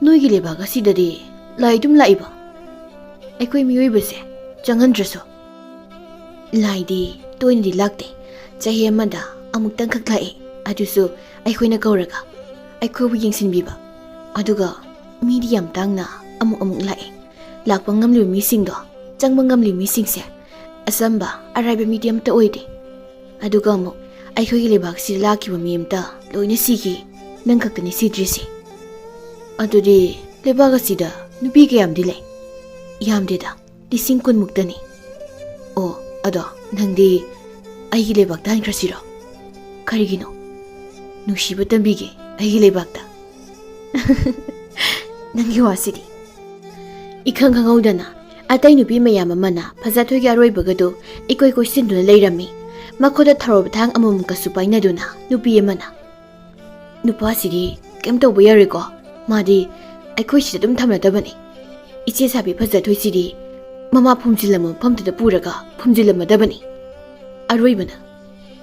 ꯅꯣꯏꯒꯤ ꯂꯩꯕꯥꯛ ꯑꯁꯤꯗꯗꯤ ꯂꯥꯏ ꯑꯗꯨꯝ ꯂꯥꯛꯏꯕ ꯑꯩꯈꯣꯏ ꯃꯤꯑꯣꯏꯕꯁꯦ ꯆꯪꯍꯟꯗ꯭ꯔꯁꯨ ꯂꯥꯏꯗꯤ ꯇꯣꯏꯅꯗꯤ ꯂꯥꯛꯇꯦ ꯆꯍꯤ ꯑꯃꯗ ꯑꯃꯨꯛꯇꯪꯈꯛ ꯂꯥꯛꯏ ꯑꯗꯨꯁꯨ ꯑꯩꯈꯣꯏꯅ ꯀꯧꯔꯒ ꯑꯩꯈꯣꯏꯕꯨ ꯌꯦꯡꯁꯤꯟꯕꯤꯕ ꯑꯗꯨꯒ ꯃꯤꯗꯤ ꯌꯥꯝ ꯇꯥꯡꯅ ꯑꯃꯨꯛ ꯂꯥꯛꯏ ꯂꯥꯛꯄ ꯉꯝꯂꯤꯕ ꯃꯤꯁꯤꯡꯗꯣ ꯆꯪꯕ ꯉꯝꯂꯤꯕ ꯃꯤꯁꯤꯡꯁꯦ ꯑꯆꯝꯕ ꯑꯔꯥꯏꯕ ꯃꯤꯗꯤ ꯑꯃꯇ ꯑꯣꯏꯗꯦ ꯑꯗꯨꯒ ꯑꯃꯨꯛ ꯑꯩꯈꯣꯏꯒꯤ ꯂꯩꯕꯥꯛꯁꯤꯗ ꯂꯥꯛꯈꯤꯕ ꯃꯤ ꯑꯃꯇ ꯂꯣꯏꯅ ꯁꯤꯈꯤ ꯅꯪ ꯈꯛꯇꯅꯤ ꯁꯤꯗ꯭ꯔꯤꯁꯤ ꯑꯗꯨꯗꯤ ꯂꯩꯕꯥꯛ ꯑꯁꯤꯗ ꯅꯨꯄꯤ ꯀꯌꯥꯝꯗꯤ ꯂꯩ ꯌꯥꯝꯗꯦꯗ 10,000 ꯑꯣ ꯑꯗꯣ ꯅꯪꯗꯤ ꯑꯩꯒꯤ ꯂꯩꯕꯥꯛꯇ ꯍꯟꯈ꯭ꯔꯁꯤꯔꯣ ꯀꯔꯤꯒꯤꯅꯣ ꯅꯨꯡꯁꯤꯕ ꯇꯝꯕꯤꯒꯦ ꯑꯩꯒꯤ ꯂꯩꯕꯥꯛꯇ ꯅꯪꯒꯤ ꯋꯥꯁꯤꯗꯤ 이khang khanghaudana ꯑꯇꯩ ꯅꯨꯄꯤ ꯃꯌꯥꯝ ꯑꯃꯅ ꯐꯖꯊꯣꯏꯒꯤ ꯑꯔꯣꯏꯕꯒꯗꯨ ꯏꯀꯣꯏ ꯀꯣꯏꯁꯤꯟꯗꯨꯅ ꯂꯩꯔꯝꯃꯤ ꯃꯈꯣꯏꯗ ꯊꯔꯣ ꯊꯥꯡ ꯑꯃꯃꯝꯀꯁꯨ ꯄꯥꯏꯅꯗꯨꯅ ꯅꯨꯄꯤ ꯑꯃꯅ ꯅꯨꯄꯥꯁꯤꯗꯤ ꯀꯩꯝ ꯇꯧꯕ ꯌꯥꯔꯣꯏꯀꯣ ꯃꯥꯗꯤ ꯑꯩꯈꯣꯏꯁꯤꯗ ꯑꯗꯨꯝ ꯊꯝꯅꯗꯕꯅꯤ ꯏꯆꯦ ꯁꯥꯕꯤ ꯐꯖꯊꯣꯏꯁꯤꯗꯤ ꯃꯃꯥ ꯐꯨꯝꯖꯤꯜꯂꯝꯕ ꯃꯐꯝꯗꯨꯗ ꯄꯨꯔꯒ ꯐꯨꯝꯖꯤꯜꯂꯝꯃꯗꯕꯅꯤ ꯑꯔꯣꯏꯕꯅ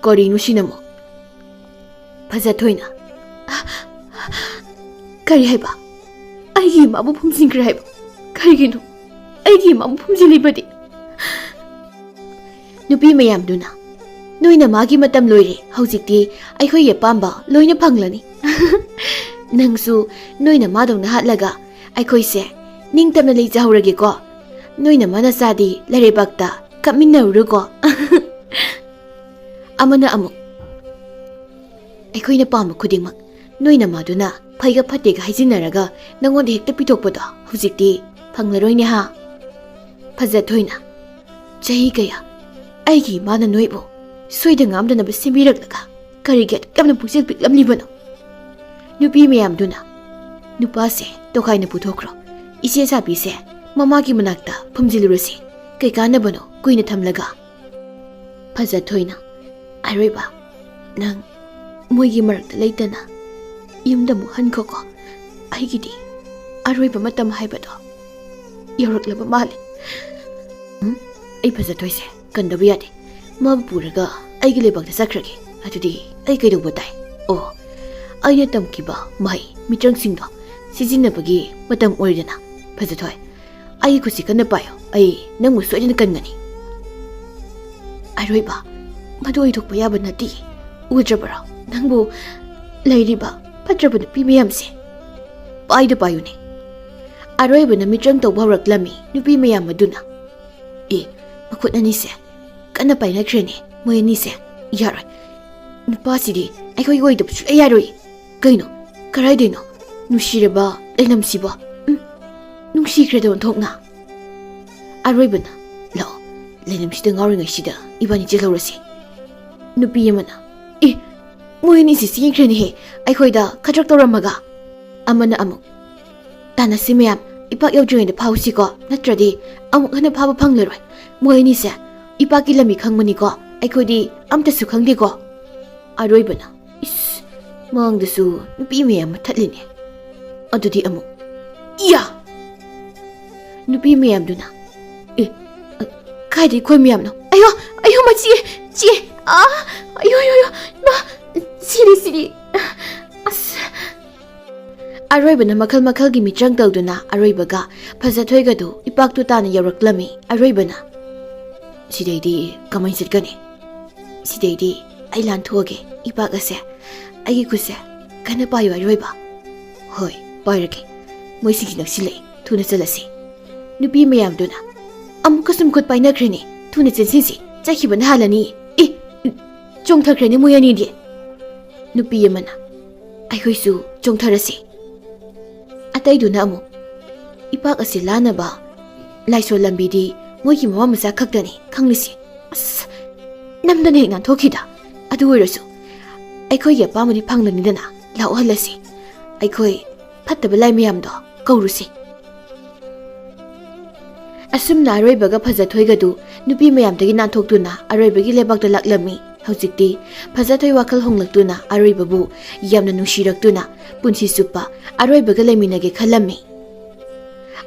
ꯀꯔꯤꯅꯣ ꯁꯤꯅꯃꯣ ꯐꯖꯊꯣꯏꯅ ꯀꯔꯤ ꯍꯥꯏꯕ ꯑꯩꯒꯤ ꯏꯃꯥꯕꯨ ꯐꯨꯝꯖꯤꯟꯈ꯭ꯔꯦ ꯍꯥꯏꯕ ꯀꯔꯤꯒꯤꯅꯣ ꯑꯩꯒꯤ ꯏꯃꯥꯕꯨ ꯐꯨꯝꯖꯤꯜꯂꯤꯕꯗꯤ ꯅꯨꯄꯤ ꯃꯌꯥꯝꯗꯨꯅ ꯅꯣꯏꯅ ꯃꯥꯒꯤ ꯃꯇꯝ ꯂꯣꯏꯔꯦ ꯍꯧꯖꯤꯛꯇꯤ ꯑꯩꯈꯣꯏꯒꯤ ꯑꯄꯥꯝꯕ ꯂꯣꯏꯅ ꯐꯪꯂꯅꯤ ꯅꯪꯁꯨ ꯅꯣꯏꯅ ꯃꯥꯗꯧꯅ ꯍꯥꯠꯂꯒ ꯑꯩꯈꯣꯏꯁꯦ ꯅꯤꯡꯇꯝꯅ ꯂꯩꯖꯍꯧꯔꯒꯦꯀꯣ ꯅꯣꯏꯅ ꯃꯥꯅ ꯆꯥꯗꯤ ꯂꯩꯔꯩꯕꯥꯛꯇ ꯀꯞꯃꯤꯟꯅꯔꯨꯔꯣꯀꯣ ꯑꯃꯅ ꯑꯃꯨꯛ ꯑꯩꯈꯣꯏꯅ ꯄꯥꯝꯕ ꯈꯨꯗꯤꯡꯃꯛ ꯅꯣꯏꯅ ꯃꯥꯗꯨꯅ ꯐꯩꯒ ꯐꯠꯇꯦꯒ ꯍꯥꯏꯖꯤꯟꯅꯔꯒ ꯅꯪꯉꯣꯟꯗ ꯍꯦꯛꯇ ꯄꯤꯊꯣꯛꯄꯗꯣ ꯍꯧꯖꯤꯛꯇꯤ ꯐꯪꯂꯔꯣꯏꯅꯦ ꯍꯥ ꯐꯖꯊꯣꯏꯅ ꯆꯍꯤ ꯀꯌꯥ ꯑꯩꯒꯤ ꯏꯃꯥꯅ ꯅꯣꯏꯕꯨ ꯁꯣꯏꯗ ꯉꯥꯝꯗꯅꯕ ꯁꯦꯝꯕꯤꯔꯛꯂꯒ ꯀꯔꯤꯒꯤ ꯌꯥꯝꯅ ꯄꯨꯛꯆꯦꯜ ꯄꯤꯛꯂꯝꯂꯤꯕꯅꯣ ꯅꯨꯄꯤ ꯃꯌꯥꯝꯗꯨꯅ ꯅꯨꯄꯥꯁꯦ ꯇꯣꯈꯥꯏꯅ ꯄꯨꯊꯣꯛꯈ꯭ꯔꯣ ꯏꯆꯦ ꯁꯥꯕꯤꯁꯦ ꯃꯃꯥꯒꯤ ꯃꯅꯥꯛꯇ ꯐꯨꯝꯖꯤꯜꯂꯨꯔꯁꯤ ꯀꯩ ꯀꯥꯟꯅꯕꯅꯣ ꯀꯨꯏꯅ ꯊꯝꯂꯒ ꯐꯖꯊꯣꯏꯅ ꯑꯔꯣꯏꯕ ꯅꯪ ꯃꯣꯏꯒꯤ ꯃꯔꯛꯇ ꯂꯩꯇꯅ ꯌꯨꯝꯗ ꯑꯃꯨꯛ ꯍꯟꯈꯣꯀꯣ ꯑꯩꯒꯤꯗꯤ ꯑꯔꯣꯏꯕ ꯃꯇꯝ ꯍꯥꯏꯕꯗꯣ ꯌꯧꯔꯛꯂꯕ ꯃꯥꯜꯂꯦ ꯑꯩ ꯐꯖꯊꯣꯏꯁꯦ ꯀꯟꯗꯕ ꯌꯥꯗꯦ ꯃꯥꯕꯨ ꯄꯨꯔꯒ ꯑꯩꯒꯤ ꯂꯩꯕꯥꯛꯇ ꯆꯠꯈ꯭ꯔꯒꯦ ꯑꯗꯨꯗꯤ ꯑꯩ ꯀꯩꯗꯧꯕ ꯇꯥꯏ ꯑꯣ ꯑꯩꯅ ꯇꯝꯈꯤꯕ ꯃꯍꯩ ꯃꯤꯇ꯭ꯔꯪꯁꯤꯡꯗꯣ ꯁꯤꯖꯤꯟꯅꯕꯒꯤ ꯃꯇꯝ ꯑꯣꯏꯗꯅ ꯐꯖꯊꯣꯏ ꯑꯩꯒꯤ ꯈꯨꯠꯁꯤ ꯀꯟꯅ ꯄꯥꯏꯌꯣ ꯑꯩ ꯅꯪꯕꯨ ꯁꯣꯏꯗꯅ ꯀꯟꯒꯅꯤ ꯑꯔꯣꯏꯕ ꯃꯗꯨ ꯑꯣꯏꯊꯣꯛꯄ ꯌꯥꯕ ꯅꯠꯇꯦ ꯎꯗ꯭ꯔꯕꯔꯣ ꯅꯪꯕꯨ ꯂꯩꯔꯤꯕ ꯐꯠꯇ꯭ꯔꯕ ꯅꯨꯄꯤ ꯃꯌꯥꯝꯁꯦ ꯄꯥꯏꯌꯨꯅꯦ ꯑꯔꯣꯏꯕꯅ ꯃꯤꯇ꯭ꯔꯪ ꯇꯧꯕ ꯍꯧꯔꯛꯂꯝꯃꯤ ꯅꯨꯄꯤ ꯃꯌꯥꯝ ꯑꯗꯨꯅ ꯃꯈꯨꯠ ꯑꯅꯤꯁꯦ ꯀꯟꯅ ꯄꯥꯏꯅꯈ꯭ꯔꯦꯅꯦ ꯃꯣꯏ ꯑꯅꯤꯁꯦ ꯌꯥꯔꯣꯏ ꯅꯨꯄꯥꯁꯤꯗꯤ ꯑꯩꯈꯣꯏꯒꯤ ꯑꯣꯏꯗꯕ ꯁꯨꯡꯌꯥ ꯌꯥꯔꯣꯏ ꯀꯩꯅꯣ ꯀꯔꯥꯏꯗꯩꯅꯣ ꯅꯨꯡꯁꯤꯔꯕ ꯂꯩꯅꯝꯁꯤꯕꯣ ꯅꯨꯡꯁꯤꯈ꯭ꯔꯦꯗ ꯑꯣꯟꯊꯣꯛꯅ ꯑꯔꯣꯏꯕꯅ ꯂꯥꯛꯑꯣ ꯂꯩꯅꯝꯁꯤꯗ ꯉꯥꯎꯔꯤꯉꯩꯁꯤꯗ ꯏꯕꯥꯅꯤ ꯆꯦꯜꯍꯧꯔꯁꯤ ꯅꯨꯄꯤ ꯑꯃꯅ ꯃꯣꯏ ꯑꯅꯤꯁꯤ ꯆꯦꯟꯈ꯭ꯔꯦꯅꯦꯍꯦ ꯑꯩꯈꯣꯏꯗ ꯈꯗ꯭ꯔꯛ ꯇꯧꯔꯝꯃꯒ ꯑꯃꯅ ꯑꯃꯨꯛ ꯇꯥꯟꯅꯁꯤ ꯃꯌꯥꯝ ꯏꯄꯥꯛ ꯌꯧꯗ꯭ꯔꯤꯉꯩꯗ ꯐꯥꯎꯁꯤꯀꯣ ꯅꯠꯇ꯭ꯔꯗꯤ ꯑꯃꯨꯛ ꯍꯟꯅ ꯐꯥꯕ ꯐꯪꯂꯔꯣꯏ ꯃꯣꯏ ꯑꯅꯤꯁꯦ ꯏꯄꯥꯛꯀꯤ ꯂꯝꯕꯤ ꯈꯪꯕꯅꯤꯀꯣ ꯑꯩꯈꯣꯏꯗꯤ ꯑꯝꯇꯁꯨ ꯈꯪꯗꯦꯀꯣ ꯑꯔꯣꯏꯕꯅ ꯃꯥꯡꯗꯁꯨ ꯅꯨꯄꯤ ꯃꯌꯥꯝ ꯑꯃ ꯊꯠꯂꯤꯅꯦ ꯑꯗꯨꯗꯤ ꯑꯃꯨꯛ ꯏꯌꯥ ꯅꯨꯄꯤ ꯃꯌꯥꯝꯗꯨꯅ ꯀꯥꯏꯗꯩ ꯑꯩꯈꯣꯏ ꯃꯌꯥꯝꯅꯣ ꯑꯌꯣ ꯃꯆꯤ ꯆꯦ ꯑꯌꯣ ꯃꯥ ꯁꯤꯔꯤ ꯑꯁ ꯑꯔꯣꯏꯕꯅ ꯃꯈꯜ ꯃꯈꯜꯒꯤ ꯃꯤꯇ꯭ꯔꯪ ꯇꯧꯗꯨꯅ ꯑꯔꯣꯏꯕꯒ ꯐꯖꯊꯣꯏꯒꯗꯨ ꯏꯄꯥꯛꯇꯨ ꯇꯥꯅ ꯌꯧꯔꯛꯂꯝꯃꯤ ꯑꯔꯣꯏꯕꯅ ꯁꯤꯗꯩꯗꯤ ꯀꯃꯥꯏꯅ ꯆꯠꯀꯅꯤ ꯁꯤꯗꯩꯗꯤ ꯑꯩ ꯂꯥꯟꯊꯣꯛꯑꯒꯦ ꯏꯄꯥꯛ ꯑꯁꯦ ꯑꯩꯒꯤ ꯈꯨꯠꯁꯦ ꯀꯟꯅ ꯄꯥꯏꯌꯨ ꯑꯔꯣꯏꯕ ꯍꯣꯏ ꯄꯥꯏꯔꯒꯦ ꯃꯣꯏꯁꯤꯡꯁꯤ ꯅꯛꯁꯤꯜꯂꯛꯏ ꯊꯨꯅ ꯆꯠꯂꯁꯤ ꯅꯨꯄꯤ ꯃꯌꯥꯝꯗꯨꯅ ꯑꯃꯨꯛꯀꯁꯨ ꯃꯈꯨꯠ ꯄꯥꯏꯅꯈ꯭ꯔꯦꯅꯦ ꯊꯨꯅ ꯆꯦꯟꯁꯤꯟꯁꯤ ꯆꯠꯈꯤꯕꯅ ꯍꯥꯜꯂꯅꯤ ꯆꯣꯡꯊꯈ꯭ꯔꯦꯅꯦ ꯃꯣꯏ ꯑꯅꯤꯗꯤ ꯅꯨꯄꯤ ꯑꯃꯅ ꯑꯩꯈꯣꯏꯁꯨ ꯆꯣꯡꯊꯔꯁꯤ ꯑꯇꯩꯗꯨꯅ ꯑꯃꯨꯛ ꯏꯄꯥꯛ ꯑꯁꯤ ꯂꯥꯟꯅꯕ ꯂꯥꯏꯁꯣꯜ ꯂꯝꯕꯤꯗꯤ ꯃꯣꯏꯒꯤ ꯃꯃꯥ ꯃꯆꯥ ꯈꯛꯇꯅꯤ ꯈꯪꯂꯤꯁꯤ ꯑꯁ ꯅꯝꯗꯅ ꯍꯦꯛ ꯅꯥꯟꯊꯣꯛꯈꯤꯗ ꯑꯗꯨ ꯑꯣꯏꯔꯁꯨ ꯑꯩꯈꯣꯏꯒꯤ ꯑꯄꯥꯝꯕꯗꯤ ꯐꯪꯂꯅꯤꯗꯅ ꯂꯥꯛꯍꯜꯂꯁꯤ ꯑꯩꯈꯣꯏ ꯐꯠꯇꯕ ꯂꯥꯏ ꯃꯌꯥꯝꯗꯣ ꯀꯧꯔꯨꯁꯤ ꯑꯁꯨꯝꯅ ꯑꯔꯣꯏꯕꯒ ꯐꯖꯊꯣꯏꯒꯗꯨ ꯅꯨꯄꯤ ꯃꯌꯥꯝꯗꯒꯤ ꯅꯥꯟꯊꯣꯛꯇꯨꯅ ꯑꯔꯣꯏꯕꯒꯤ ꯂꯩꯕꯥꯛꯇ ꯂꯥꯛꯂꯝꯃꯤ ꯍꯧꯖꯤꯛꯇꯤ ꯐꯖꯊꯣꯏ ꯋꯥꯈꯜ ꯍꯣꯡꯂꯛꯇꯨꯅ ꯑꯔꯣꯏꯕꯕꯨ ꯌꯥꯝꯅ ꯅꯨꯡꯁꯤꯔꯛꯇꯨꯅ ꯄꯨꯟꯁꯤ ꯆꯨꯞꯄ ꯑꯔꯣꯏꯕꯒ ꯂꯩꯃꯤꯟꯅꯒꯦ ꯈꯜꯂꯝꯃꯤ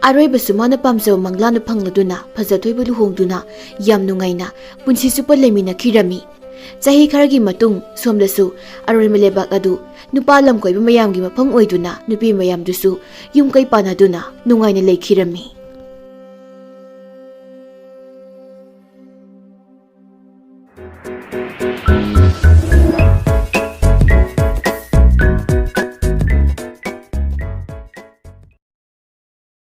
ꯑꯔꯣꯏꯕꯁꯨ ꯃꯥꯅ ꯄꯥꯝꯖꯕ ꯃꯪꯂꯥꯟꯗ ꯐꯪꯂꯗꯨꯅ ꯐꯖꯊꯣꯏꯕꯨ ꯂꯨꯍꯣꯡꯗꯨꯅ ꯌꯥꯝ ꯅꯨꯡꯉꯥꯏꯅ ꯄꯨꯟꯁꯤ ꯆꯨꯞꯄ ꯂꯩꯃꯤꯟꯅꯈꯤꯔꯝꯃꯤ ꯆꯍꯤ ꯈꯔꯒꯤ ꯃꯇꯨꯡ ꯁꯣꯝꯗꯁꯨ ꯑꯔꯣꯏꯕ ꯂꯩꯕꯥꯛ ꯑꯗꯨ ꯅꯨꯄꯥ ꯂꯝ ꯀꯣꯏꯕ ꯃꯌꯥꯝꯒꯤ ꯃꯐꯝ ꯑꯣꯏꯗꯨꯅ ꯅꯨꯄꯤ ꯃꯌꯥꯝꯗꯨꯁꯨ ꯌꯨꯝ ꯀꯩ ꯄꯥꯟꯅꯗꯨꯅ ꯅꯨꯡꯉꯥꯏꯅ ꯂꯩꯈꯤꯔꯝꯃꯤ